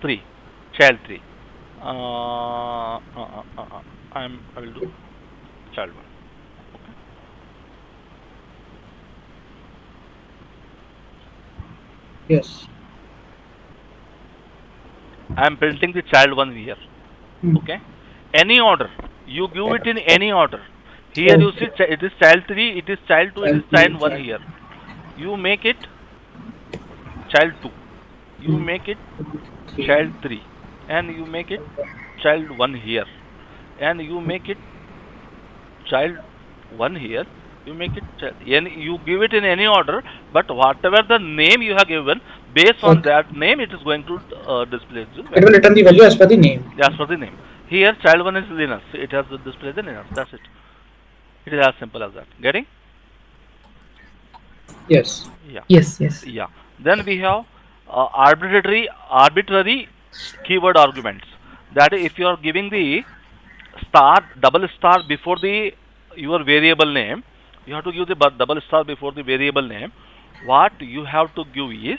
3. Child 3. I will do child 1. Okay. Yes. I am printing the child 1 here. Hmm. Okay. Any order. You give it in any order. Here you see Okay. it is child 3, it is child 2, it is Child child two, 1 child here. You make it child 2. You two, make it three. child 3. And you make it child 1 here. And you make it child 1 here. You make it child. And you give it in any order, but whatever the name you have given, based on Okay. that name, it is going to display the It will value. return the value as per the name. As for the name. Here, child 1 is Linux. It has to display the Linux. That's it. It is as simple as that. Getting? Yes. Yeah. Yes, yes. Yeah. Then we have arbitrary keyword arguments. That is, if you are giving the star double star before the your variable name, you have to give the double star before the variable name. What you have to give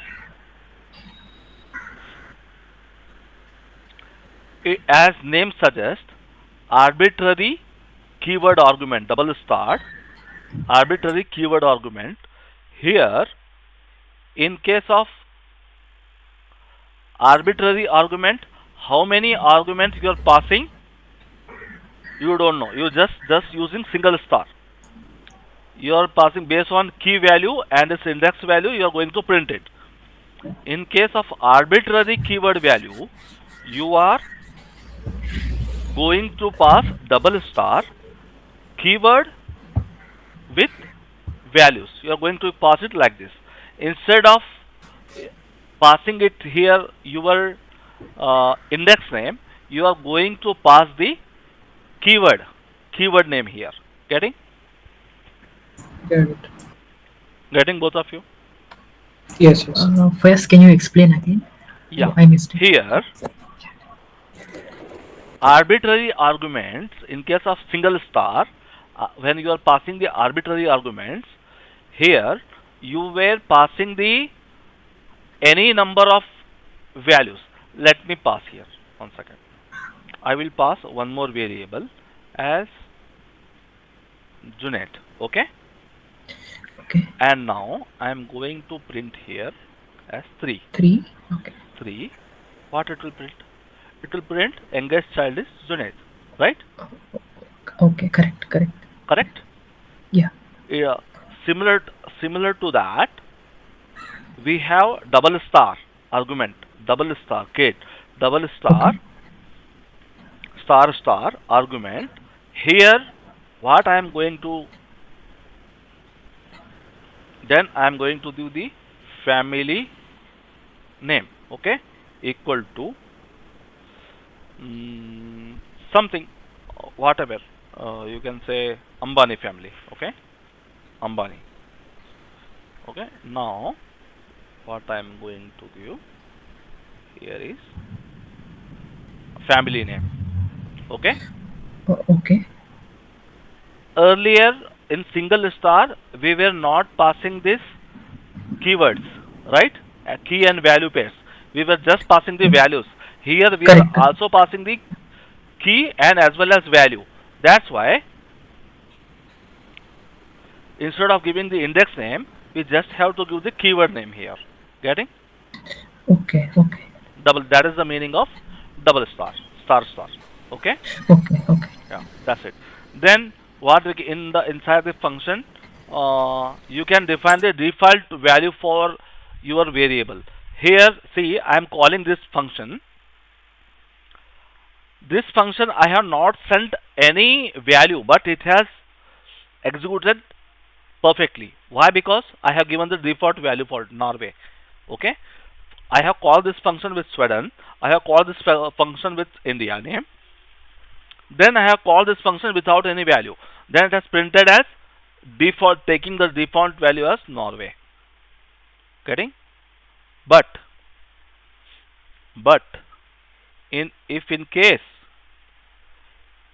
is, as name suggests, arbitrary keyword argument double star arbitrary keyword argument. Here, in case of arbitrary argument, how many arguments you are passing, you don't know. You just using single star. You are passing based on key value and its index value, you are going to print it. In case of arbitrary keyword value, you are going to pass double star keyword with values. You are going to pass it like this. Instead of passing it here your index name, you are going to pass the keyword name here. Getting? Get it. Getting both of you? Yes. Yes. First, can you explain again? Yeah. I missed it. Here, arbitrary arguments, in case of single star, when you are passing the arbitrary arguments, here you were passing the any number of values. Let me pass here. 1 second. I will pass one more variable as Junet. Okay? Okay. And now I am going to print here as 3. 3. Okay. 3. What it will print? It will print youngest child is Junaid. Right? Okay. Correct. Correct. Correct? Yeah. Yeah. Similar similar to that, we have double star argument, double star kit, double star Okay. star argument. Here, what I am going to then I am going to do the family name. Okay, equal to mm, something, whatever. You can say Ambani family. Okay, Ambani. Okay. Now, what I am going to give here is family name. Okay. Okay. Earlier in single star, we were not passing these keywords, right? key and value pairs. We were just passing the Mm. values. Here we are Correct. also passing the key and as well as value. That's why instead of giving the index name, we just have to give the keyword name here. Getting? Okay. Okay. Double. That is the meaning of double star, star star. Okay? Okay. Okay. Yeah, that's it. Then what in the inside the function, you can define the default value for your variable. Here, see, I am calling this function. This function I have not sent any value, but it has executed perfectly. Why? Because I have given the default value for Norway. Okay. I have called this function with Sweden. I have called this function with India name. Then I have called this function without any value. Then it has printed as default, taking the default value as Norway. Getting? But but in if in case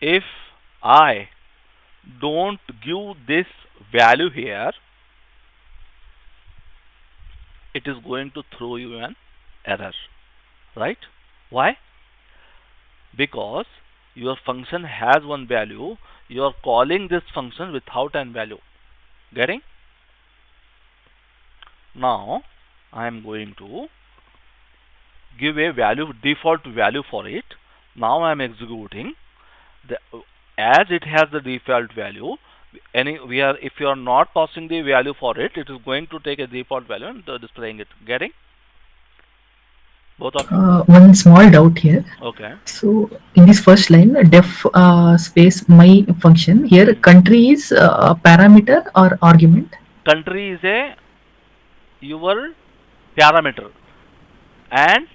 if I don't give this value here, it is going to throw you an error, right? Why? Because your function has one value, you are calling this function without an value. Getting? Now I am going to give a value, default value for it. Now I am executing the, as it has the default value. Any we are if you are not passing the value for it, it is going to take a default value and displaying it. Getting? Both of you? One small doubt here. Okay. So in this first line, def space my function here, Hmm. country is a parameter or argument. Country is a your parameter, and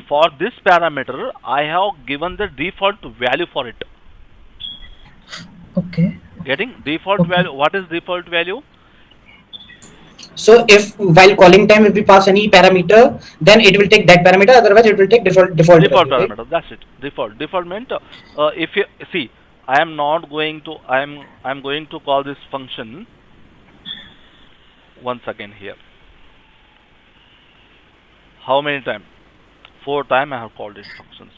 for this parameter I have given the default value for it. Okay. Getting? Default Okay. value. What is default value? So if while calling time, if we pass any parameter, then it will take that parameter. Otherwise, it will take default Default value, right? parameter. That's it. Default meant if you see, I am not going to. I'm going to call this function once again here. How many times? 4 times I have called this function.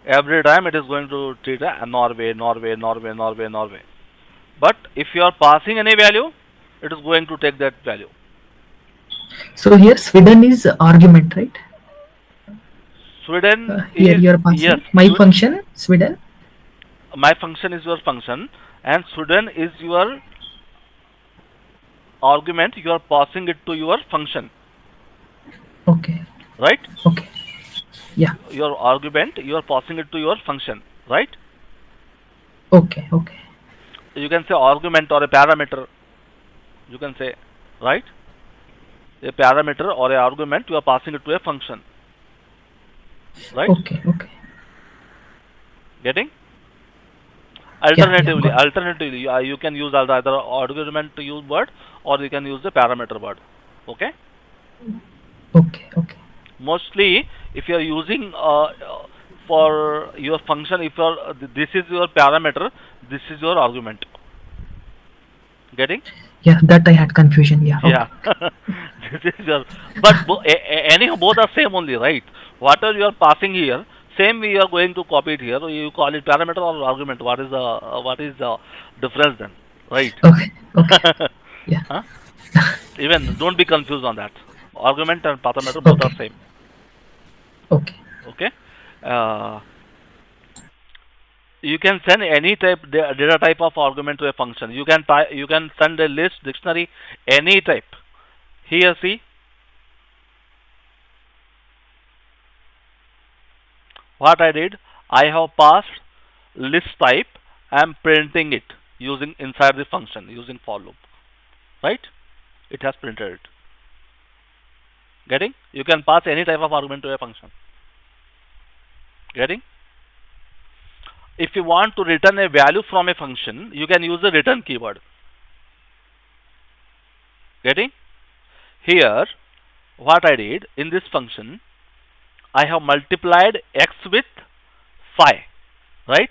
Every time it is going to treat a Norway, Norway, Norway, Norway, Norway. But if you are passing any value, it is going to take that value. So here Sweden is argument, right? Sweden Here is you are yes. passing my function Sweden. My function is your function, and Sweden is your argument. You are passing it to your function, Okay. right? Okay. Yeah. Your argument, you are passing it to your function, right? Okay. Okay. You can say argument or a parameter. You can say, right? A parameter or a argument, you are passing it to a function, right? Okay. Okay. Getting? Yeah. Yeah. Got it. Alternatively, you can use either argument to use word or you can use the parameter word. Okay? Okay. Okay. Mostly, if you are using for your function, if you are, this is your parameter, this is your argument. Getting? Yeah. That I had confusion. Yeah. Yeah. Okay. This is your, but anyhow, both are same only, right? Whatever you are passing here, same we are going to copy it here. You call it parameter or argument. What is the difference then, right? Okay. Okay. Yeah. Huh? Even don't be confused on that. Argument and parameter both are Okay. same. Okay. Okay. Uh, you can send any type data type of argument to a function. You can send a list, dictionary, any type. Here, see what I did. I have passed list type. I am printing it using inside the function using for loop. Right? It has printed it. Getting? You can pass any type of argument to a function. Getting? If you want to return a value from a function, you can use the return keyword. Getting? Here, what I did in this function, I have multiplied x with 5. Right?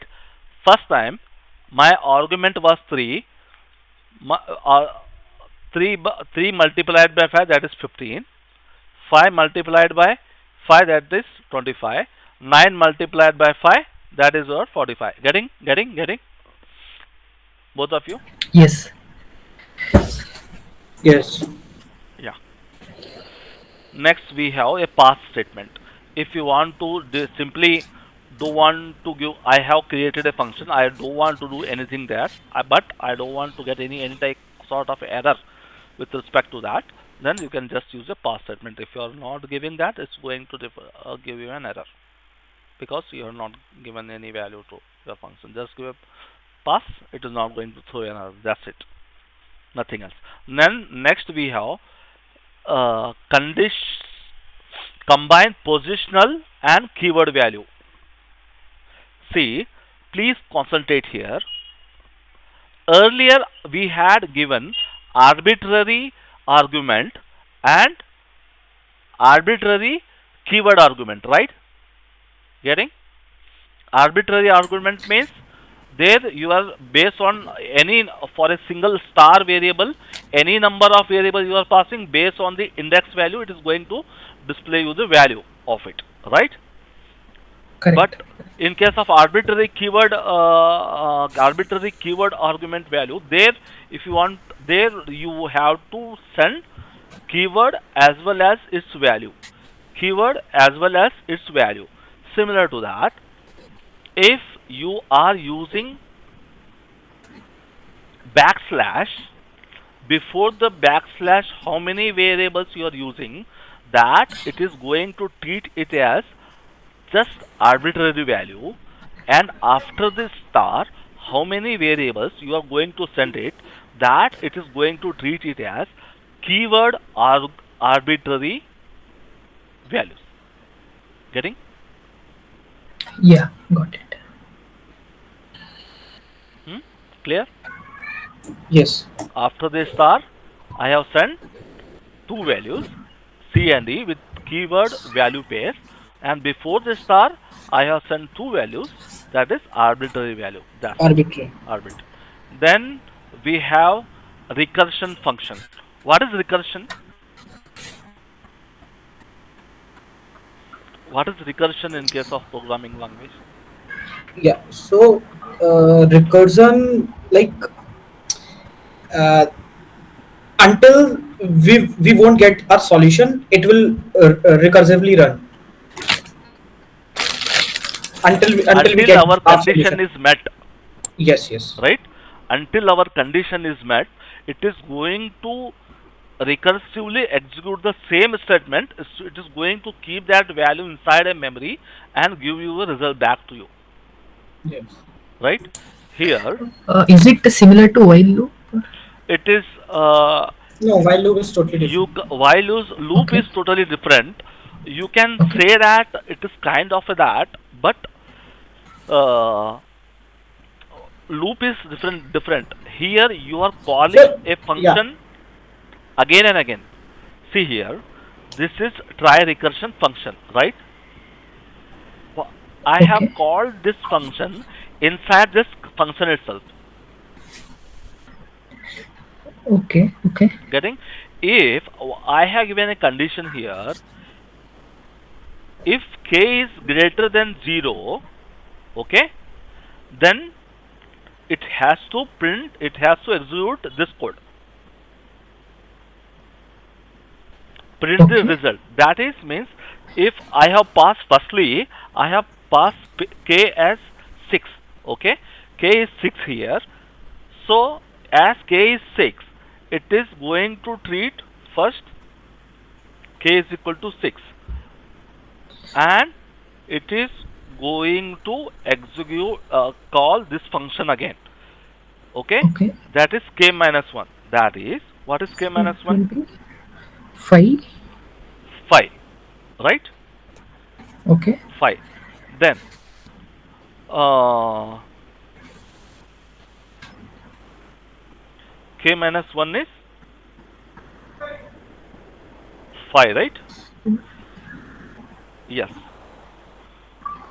First time, my argument was 3. My, 3 multiplied by 5, that is 15. 5 multiplied by 5, that is 25. 9 multiplied by 5, that is your 45. Getting both of you? Yes. Yes. Yeah. Next we have a pass statement. If you want to simply don't want to give, I have created a function, I don't want to do anything there, but I don't want to get any type sort of error with respect to that, then you can just use a pass statement. If you are not giving that, it's going to give you an error because you are not given any value to your function. Just give a pass, it is not going to throw an error. That's it. Nothing else. Then next we have condition combine positional and keyword value. See, please concentrate here. Earlier we had given arbitrary argument and arbitrary keyword argument, right? Getting? Arbitrary argument means there you are based on any, for a single star variable, any number of variables you are passing, based on the index value, it is going to display you the value of it, right? But Correct. in case of arbitrary keyword argument value, there if you want, there you have to send keyword as well as its value. Keyword as well as its value. Similar to that, if you are using backslash, before the backslash how many variables you are using, that it is going to treat it as just arbitrary value, and after this star how many variables you are going to send it, that it is going to treat it as keyword arbitrary values. Getting? Yeah, got it. Clear? Yes. After this star I have sent two values, C and E, with keyword value pairs, and before the star I have sent two values, that is arbitrary value. That's it. Arbitrary. Arbitrary. Then we have recursion function. What is recursion? What is recursion in case of programming language? Yeah. So recursion, like uh, until we won't get our solution, it will recursively run until we Until get our our condition solution. is met, Yes. Yes. right? Until our condition is met, it is going to recursively execute the same statement. It is going to keep that value inside a memory and give you a result back to you, Yes. right? Here Is it similar to while loop? it is No, while loop is totally different. while loop Okay. is totally different. You can Okay. say that it is kind of a that, but uh, loop is different. Here you are calling So a yeah. function again and again. See here, this is try recursion function, right? I have Okay. called this function inside this function itself. Okay. Okay. Getting? If I have given a condition here, if k is greater than 0, okay, then it has to print, it has to execute this code, print the Okay. result. That is means if I have passed, firstly I have passed k as 6, okay, k is 6 here. So as k is 6, it is going to treat first k is equal to 6, and it is going to execute call this function again, okay, Okay. that is k minus 1. That is, what is k So minus it 1? will be 5. 5, right? Okay. 5. Then uh, k minus 1 is 5, right? Yes.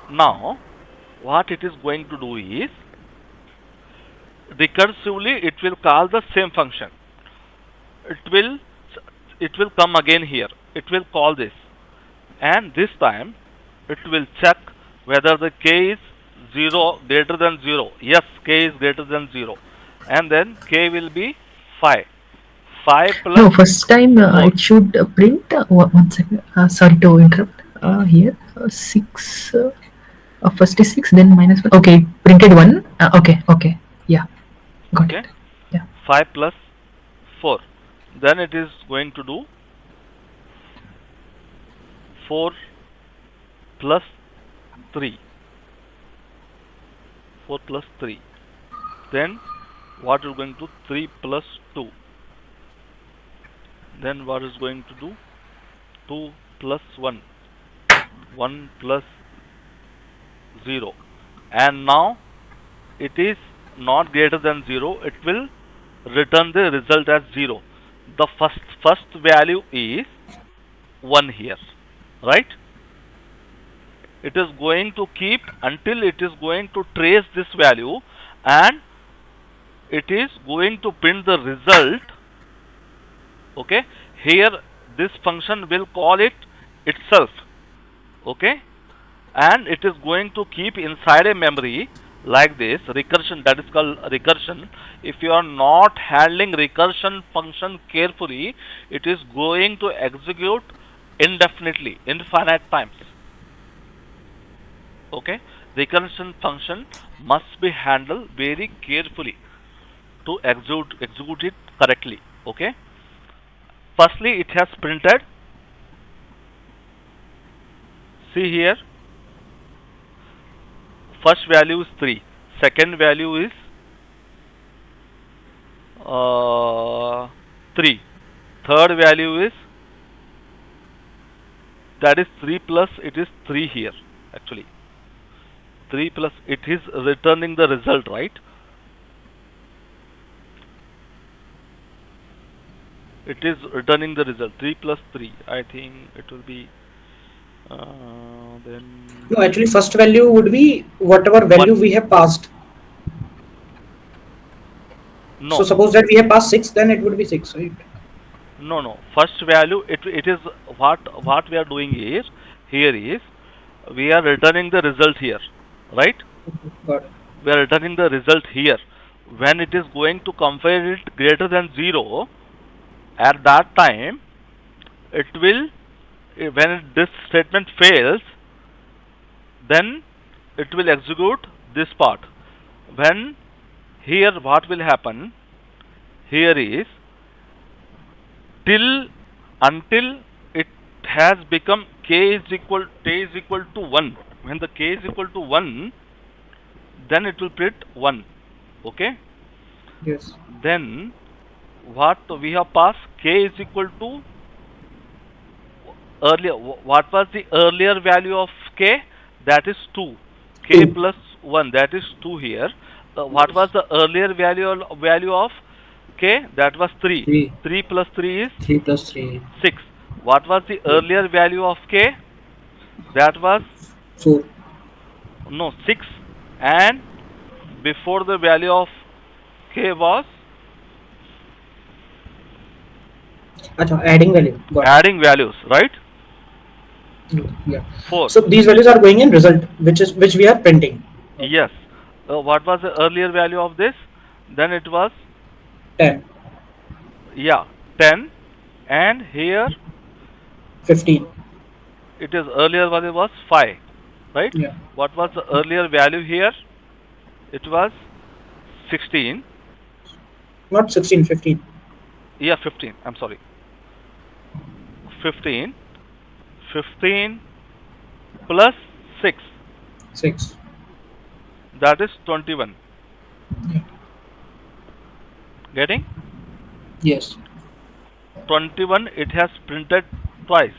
Now what it is going to do is, recursively it will call the same function. it will it will come again here. It will call this, and this time it will check whether the k is 0 greater than 0. Yes, k is greater than 0, and then k will be 5. 5 plus No, first time 4. it should print. One second. Sorry to interrupt. Here, six. First is six, then minus one. Okay, printed one. Okay, okay. Yeah, got Okay, it. Yeah. 5 plus 4. Then it is going to do 4 plus 3. 4 plus 3. Then what is going to 3 plus 2. Then what is going to do 2 plus 1. 1 plus 0. And now it is not greater than 0. It will return the result as 0. The first value is 1 here, right? It is going to keep until it is going to trace this value, and it is going to print the result. Okay, here this function will call it itself. Okay, and it is going to keep inside a memory like this recursion, that is called recursion. If you are not handling recursion function carefully, it is going to execute indefinitely, infinite times. Okay, recursion function must be handled very carefully to execute it correctly. Okay, firstly it has printed, see here, first value is 3, second value is 3, third value is, that is 3 plus, it is 3 here actually. 3 plus, it is returning the result, right? It is returning the result. 3 plus 3, I think it will be then No, actually, first value would be whatever value 1. we have passed. So No, suppose that we have passed 6, then it would be 6, right? no. First value, it is what we are doing is, here is, we are returning the result here, right? Got it. We are returning the result here. When it is going to compare it greater than 0, at that time it will, when this statement fails, then it will execute this part. When here what will happen here is, till until it has become k is equal to 1. When the k is equal to 1, then it will print 1. Okay, Yes. then what we have passed, k is equal to, earlier, what was the earlier value of k? That is 2. K 2. plus 1, that is 2 here. What was Yes. the earlier value of k? That was 3. 3. 3 plus 3 is 3 plus 3. 6. What was the 4. earlier value of k? That was, 4. no, 6. And before the value of k was Achha, adding value. Got it. adding values, right? Yeah. 4. So these values are going in result, which we are printing. Okay. Yes. What was the earlier value of this? Then it was, 10. yeah, 10. And here 15. it is earlier value was 5, right? Yeah. What was the earlier value here? It was 16. Not 16, 15. Yeah, 15. I'm sorry. 15. 15 plus 6, 6. that is 21. Yeah. Getting? Yes. 21, it has printed twice,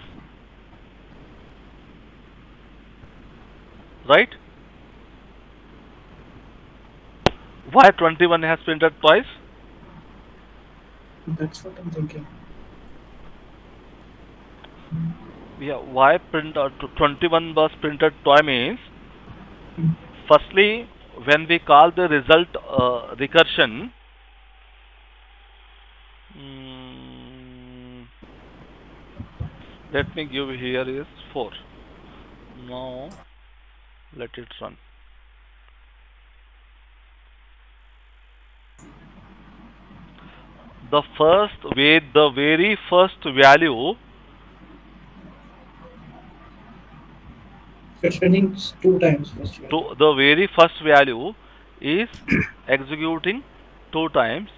right? Why 21 has printed twice? That's what I'm thinking. Yeah, why 21 was printed twice means, firstly, when we call the result recursion, Let me give here is 4. Now let it run. The very first value, It's running two times first value. to the very first value is executing 2 times,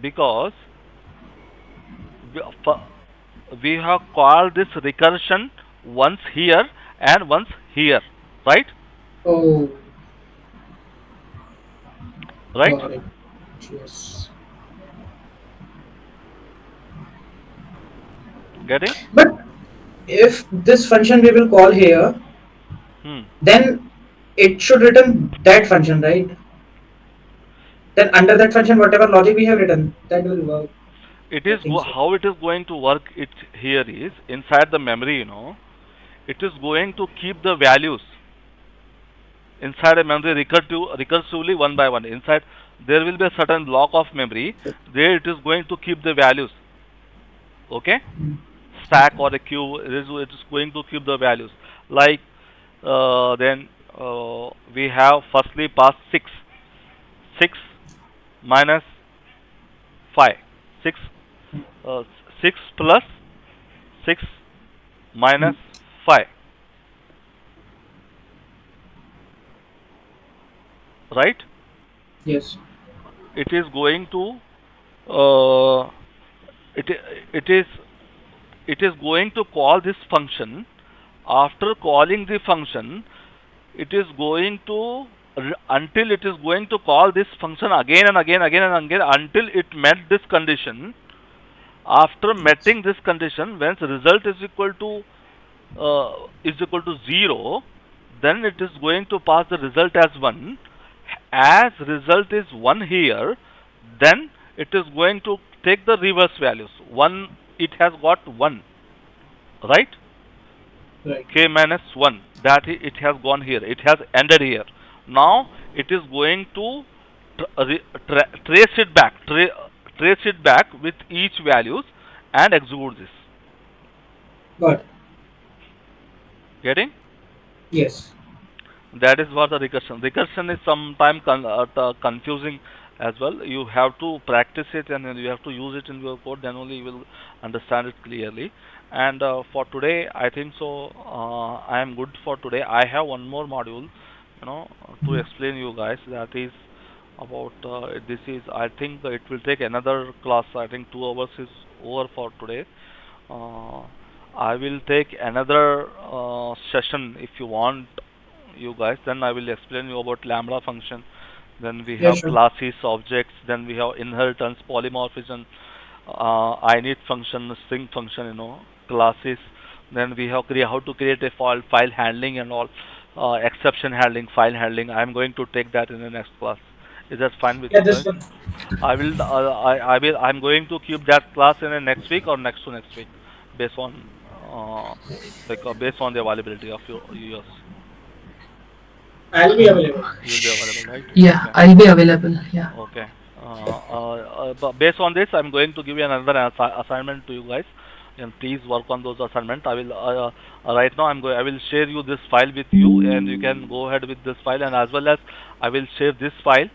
because we, we have called this recursion once here and once here, right? Oh, Right? got it. Yes. Getting? But if this function we will call here, Hmm. then it should return that function, right? Then under that function, whatever logic we have written, that will work. It I is think so. how it is going to work. It here is inside the memory. It is going to keep the values inside a memory recursively one by one. Inside there will be a certain block of memory. There it is going to keep the values. Okay, Mm. stack Okay. or a queue. It is going to keep the values. Like then we have firstly pass 6. 6 minus 5. 6 uh, 6 plus 6 Mm. minus 5, right? Yes. It is going to uh, it it is it is going to call this function. After calling the function, it is going to until it is going to call this function again and again and again until it met this condition. After Yes. meeting this condition, when the result is equal to 0, then it is going to pass the result as 1. As result is 1 here, then it is going to take the reverse values. 1, it has got 1, right? Right. K minus 1, that it has gone here. It has ended here. Now it is going to trace it back, trace it back with each values and execute this. Got it. Getting? Yes. That is what the recursion. Recursion is sometimes confusing as well. You have to practice it and then you have to use it in your code. Then only you will understand it clearly. And for today, I think so. I am good for today. I have one more module, to Mm. explain you guys. That is about this is. I think it will take another class. I think 2 hours is over for today. Uh, I will take another session if you want, you guys. Then I will explain you about lambda function. Then we Yeah, have sure. classes, objects. Then we have inheritance, polymorphism, init function, string function. Classes. Then we have how to create a file handling and all, exception handling, file handling. I am going to take that in the next class. Is that fine with Yeah, you this guys? one. I'm going to keep that class in the next week or next to next week, based on based on the availability of yours. I'll be available. You will be available, right? Yeah, Okay. I'll be available. Yeah. Okay. But based on this, I'm going to give you another assignment to you guys, and please work on those assignments. I will right now. I will share you this file with you, and you can go ahead with this file, and as well as I will share this file.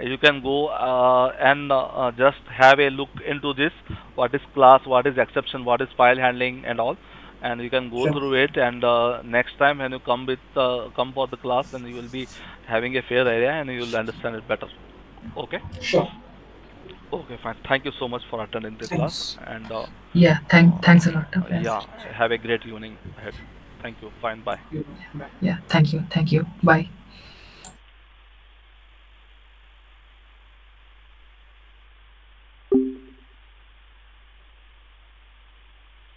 You can go and just have a look into this. What is class? What is exception? What is file handling and all, and you can go Sure. through it. And next time when you come for the class, then you will be having a fair idea and you will understand it better. Okay. Sure. Okay, fine. Thank you so much for attending the class, Thanks. and Yeah. Thanks a lot, Abhay. yeah, have a great evening ahead. Thank you. Fine. Bye. You. Bye. Yeah. Thank you. Thank you. Bye.